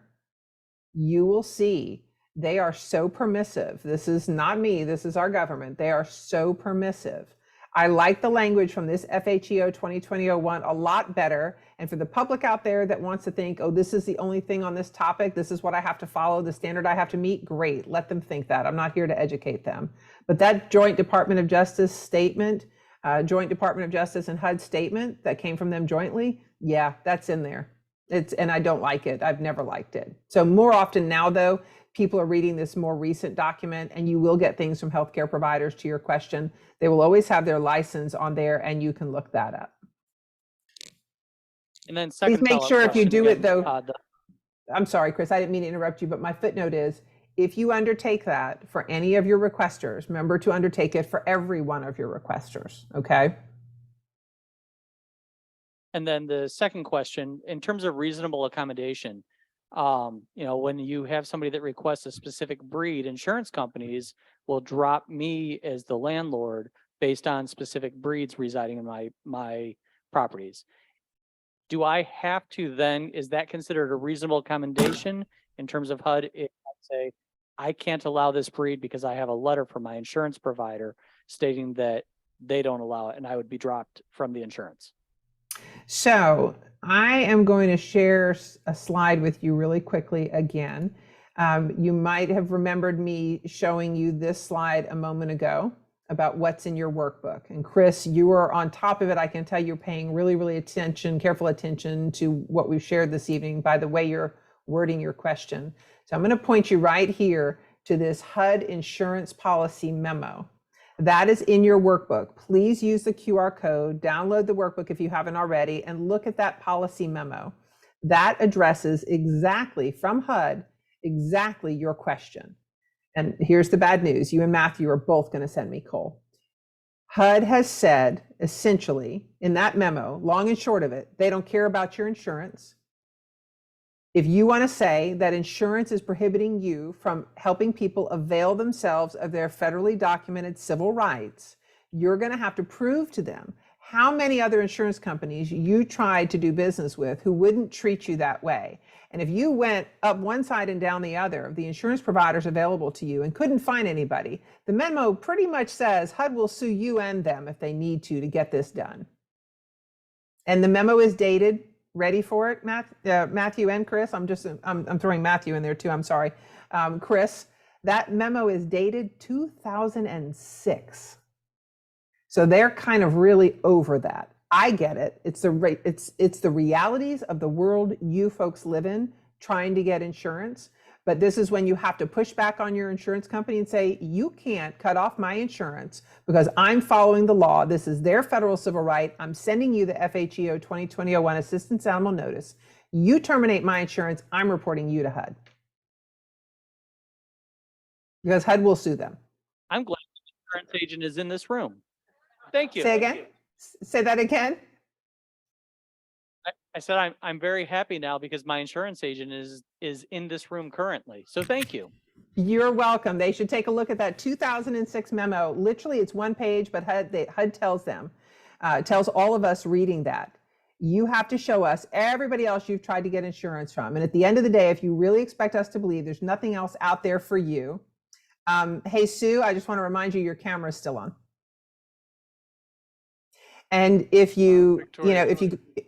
you will see they are so permissive. This is not me, this is our government. They are so permissive. I like the language from this FHEO 2020-01 a lot better. And for the public out there that wants to think, oh, this is the only thing on this topic, this is what I have to follow, the standard I have to meet, great, let them think that. I'm not here to educate them. But that Joint Department of Justice statement, Joint Department of Justice and HUD statement that came from them jointly, yeah, that's in there. And I don't like it. I've never liked it. So more often now, though, people are reading this more recent document, and you will get things from healthcare providers. To your question, they will always have their license on there, and you can look that up. And then second, please make follow-up sure if you question do it, again, though. I'm sorry, Chris, I didn't mean to interrupt you, but my footnote is, if you undertake that for any of your requesters, remember to undertake it for every one of your requesters, okay? And then the second question, in terms of reasonable accommodation, when you have somebody that requests a specific breed, insurance companies will drop me as the landlord based on specific breeds residing in my properties. Do I have to then, is that considered a reasonable accommodation in terms of HUD? If I say, I can't allow this breed because I have a letter from my insurance provider stating that they don't allow it and I would be dropped from the insurance. So I am going to share a slide with you really quickly again. You might have remembered me showing you this slide a moment ago about what's in your workbook. And Chris, you are on top of it. I can tell you're paying really careful attention to what we've shared this evening by the way you're wording your question. So I'm going to point you right here to this HUD insurance policy memo. That is in your workbook. Please use the QR code, download the workbook if you haven't already, and look at that policy memo. That addresses exactly from HUD, exactly your question. And here's the bad news. You and Matthew are both going to send me coal. HUD has said, essentially, in that memo, long and short of it, they don't care about your insurance. If you want to say that insurance is prohibiting you from helping people avail themselves of their federally documented civil rights, you're going to have to prove to them how many other insurance companies you tried to do business with who wouldn't treat you that way. And if you went up one side and down the other of the insurance providers available to you and couldn't find anybody, the memo pretty much says HUD will sue you and them if they need to get this done. And the memo is dated. Ready for it, Matthew and Chris? I'm throwing Matthew in there too. I'm sorry, Chris. That memo is dated 2006, so they're kind of really over that. I get it. It's the realities of the world you folks live in, trying to get insurance. But this is when you have to push back on your insurance company and say, you can't cut off my insurance because I'm following the law. This is their federal civil right. I'm sending you the FHEO 2020-01 Assistance Animal Notice. You terminate my insurance, I'm reporting you to HUD. Because HUD will sue them. I'm glad the insurance agent is in this room. Thank you. Say again? Say that again? I said I'm very happy now because my insurance agent is in this room currently. So thank you. You're welcome. They should take a look at that 2006 memo. Literally, it's one page, but HUD tells them, tells all of us reading that, you have to show us everybody else you've tried to get insurance from. And at the end of the day, if you really expect us to believe there's nothing else out there for you. Hey, Sue, I just want to remind you your camera is still on. And if you, Victoria,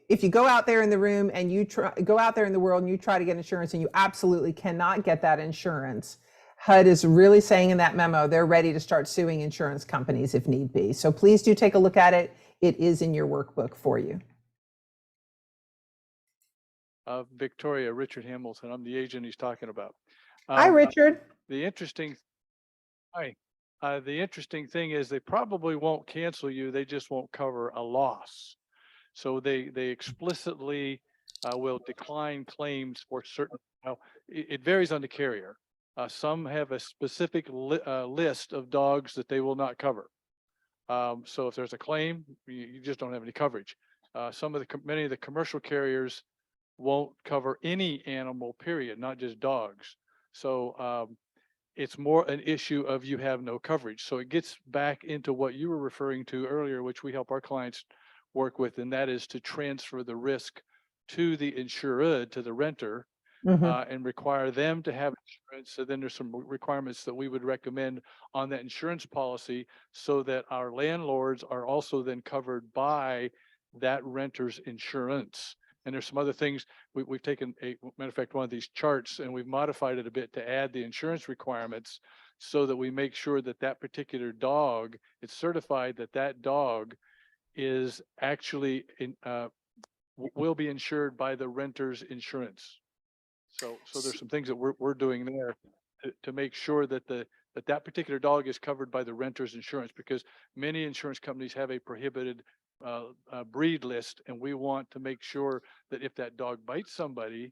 if you go out there in the room and go out there in the world and you try to get insurance and you absolutely cannot get that insurance, HUD is really saying in that memo, they're ready to start suing insurance companies if need be. So please do take a look at it. It is in your workbook for you. Victoria, Richard Hamilton. I'm the agent he's talking about. Hi, Richard. The interesting thing is they probably won't cancel you. They just won't cover a loss. So they explicitly will decline claims for certain. Now, it varies on the carrier. Some have a specific list of dogs that they will not cover. So if there's a claim, you just don't have any coverage. Many of the commercial carriers won't cover any animal, period, not just dogs. So it's more an issue of you have no coverage. So it gets back into what you were referring to earlier, which we help our clients work with, and that is to transfer the risk to the insured, to the renter, and require them to have insurance. So then there's some requirements that we would recommend on that insurance policy so that our landlords are also then covered by that renter's insurance. And there's some other things we've taken matter of fact, one of these charts, and we've modified it a bit to add the insurance requirements so that we make sure that that particular dog, it's certified that that dog is actually will be insured by the renter's insurance. So there's some things that we're doing there to make sure that that particular dog is covered by the renter's insurance, because many insurance companies have a prohibited breed list, and we want to make sure that if that dog bites somebody,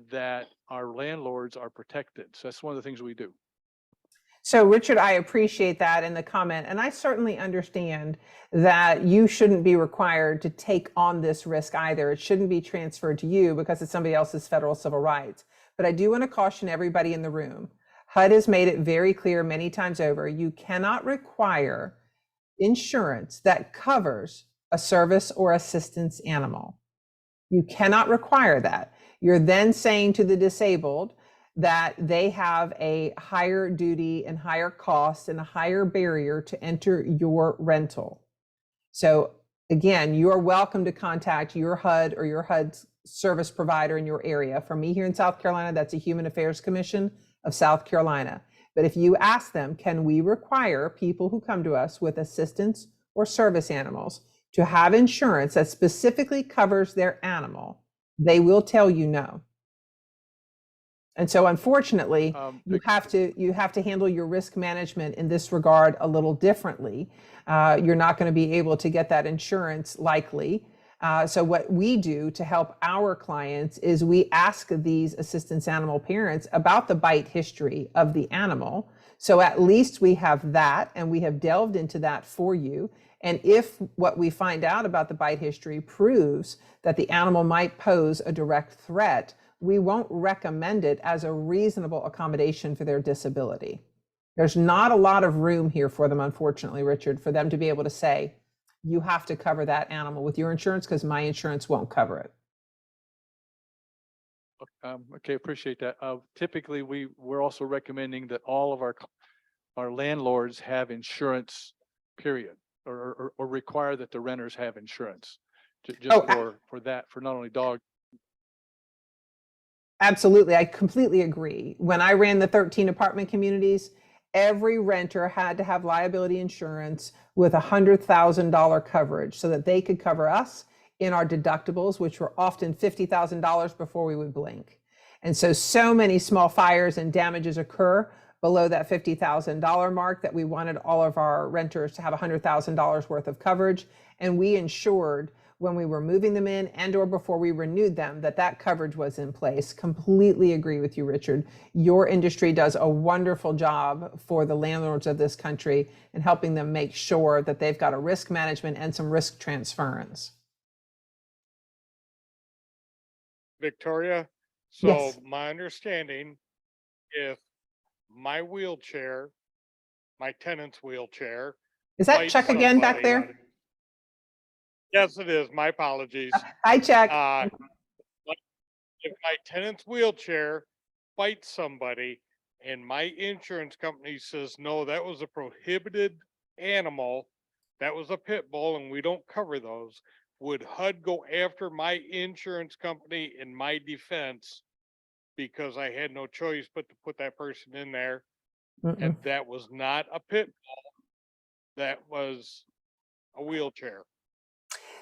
that our landlords are protected. So that's one of the things we do. So Richard, I appreciate that in the comment, and I certainly understand that you shouldn't be required to take on this risk either. It shouldn't be transferred to you because it's somebody else's federal civil rights. But I do want to caution everybody in the room. HUD has made it very clear many times over, you cannot require insurance that covers a service or assistance animal. You cannot require that. You're then saying to the disabled that they have a higher duty and higher cost and a higher barrier to enter your rental. So again, you are welcome to contact your HUD or your HUD service provider in your area. For me here in South Carolina, that's the Human Affairs Commission of South Carolina. But if you ask them, can we require people who come to us with assistance or service animals to have insurance that specifically covers their animal, they will tell you no. And so unfortunately, you have to handle your risk management in this regard a little differently. You're not going to be able to get that insurance likely. So what we do to help our clients is we ask these assistance animal parents about the bite history of the animal. So at least we have that, and we have delved into that for you. And if what we find out about the bite history proves that the animal might pose a direct threat, we won't recommend it as a reasonable accommodation for their disability. There's not a lot of room here for them, unfortunately, Richard, for them to be able to say, you have to cover that animal with your insurance because my insurance won't cover it. Okay, appreciate that. Typically, we're also recommending that all of our landlords have insurance, period, or require that the renters have insurance, just for that, for not only dogs. Absolutely, I completely agree. When I ran the 13 apartment communities, every renter had to have liability insurance with $100,000 coverage so that they could cover us in our deductibles, which were often $50,000 before we would blink. And so many small fires and damages occur below that $50,000 mark that we wanted all of our renters to have $100,000 worth of coverage. And we ensured when we were moving them in and or before we renewed them that coverage was in place. Completely agree with you, Richard. Your industry does a wonderful job for the landlords of this country in helping them make sure that they've got a risk management and some risk transference. Victoria, so Yes. my understanding, if my wheelchair, my tenant's wheelchair. Is that bites Chuck again back somebody- there? Yes, it is. My apologies. Hi, Chuck. If my tenant's wheelchair bites somebody and my insurance company says, no, that was a prohibited animal that was a pit bull and we don't cover those, would HUD go after my insurance company in my defense because I had no choice but to put that person in there? And that was not a pit bull. That was a wheelchair.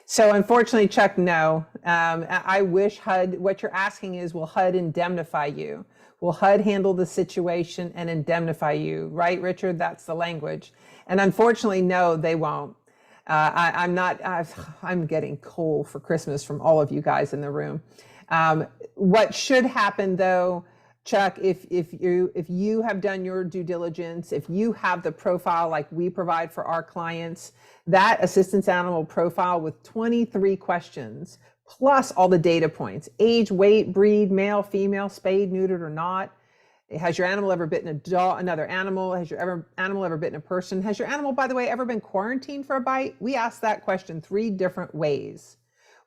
So unfortunately, Chuck, no. I wish HUD, what you're asking is, will HUD indemnify you? Will HUD handle the situation and indemnify you? Right, Richard? That's the language. And unfortunately, no, they won't. I'm getting coal for Christmas from all of you guys in the room. What should happen though, Chuck, if you have done your due diligence, if you have the profile like we provide for our clients, that assistance animal profile with 23 questions, plus all the data points, age, weight, breed, male, female, spayed, neutered or not. Has your animal ever bitten another animal? Has your animal ever bitten a person? Has your animal, by the way, ever been quarantined for a bite? We asked that question 3 different ways.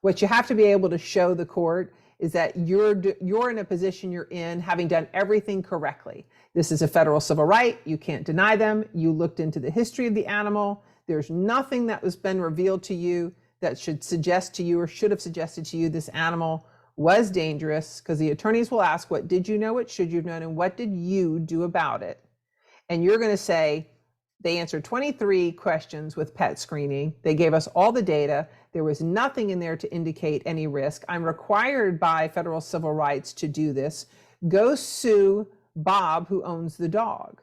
What you have to be able to show the court is that you're in a position you're in having done everything correctly. This is a federal civil right. You can't deny them. You looked into the history of the animal. There's nothing that has been revealed to you that should suggest to you or should have suggested to you this animal was dangerous, because the attorneys will ask, what did you know, what should you have known, and what did you do about it? And you're going to say, they answered 23 questions with Petscreening. They gave us all the data. There was nothing in there to indicate any risk. I'm required by federal civil rights to do this. Go sue Bob, who owns the dog,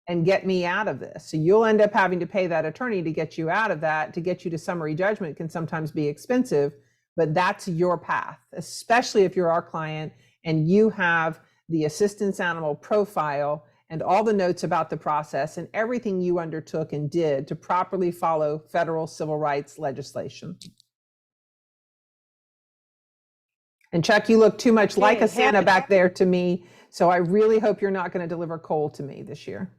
and get me out of this. So you'll end up having to pay that attorney to get you out of that. To get you to summary judgment can sometimes be expensive, but that's your path, especially if you're our client and you have the assistance animal profile and all the notes about the process and everything you undertook and did to properly follow federal civil rights legislation. And Chuck, you look too much like Okay, a Santa back there to me, so I really hope you're not going to deliver coal to me this year.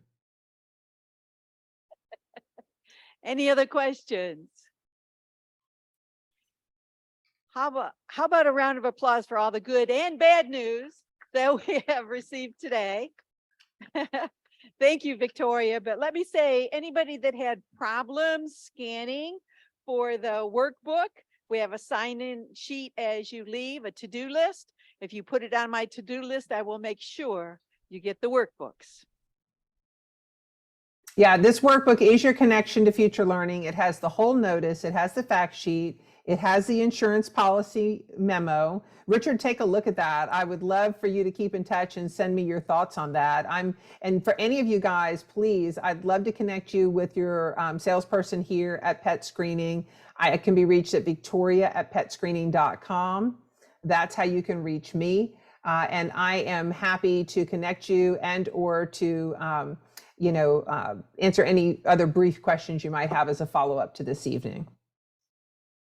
Any other questions? How about a round of applause for all the good and bad news that we have received today? Thank you, Victoria. But let me say, anybody that had problems scanning for the workbook, we have a sign-in sheet as you leave, a to-do list. If you put it on my to-do list, I will make sure you get the workbooks. Yeah, this workbook is your connection to future learning. It has the whole notice. It has the fact sheet. It has the insurance policy memo. Richard, take a look at that. I would love for you to keep in touch and send me your thoughts on that. And for any of you guys, please, I'd love to connect you with your salesperson here at Petscreening. I can be reached at victoria@petscreening.com. That's how you can reach me. And I am happy to connect you and or to answer any other brief questions you might have as a follow-up to this evening.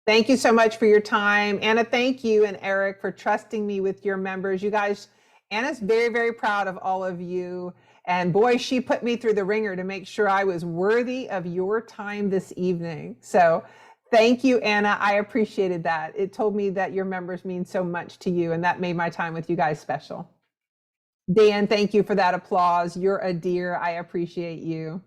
Thank you so much for your time. Anna, thank you, and Eric, for trusting me with your members. You guys, Anna's very, very proud of all of you. And boy, she put me through the ringer to make sure I was worthy of your time this evening. So thank you, Anna. I appreciated that. It told me that your members mean so much to you, and that made my time with you guys special. Dan, thank you for that applause. You're a dear. I appreciate you.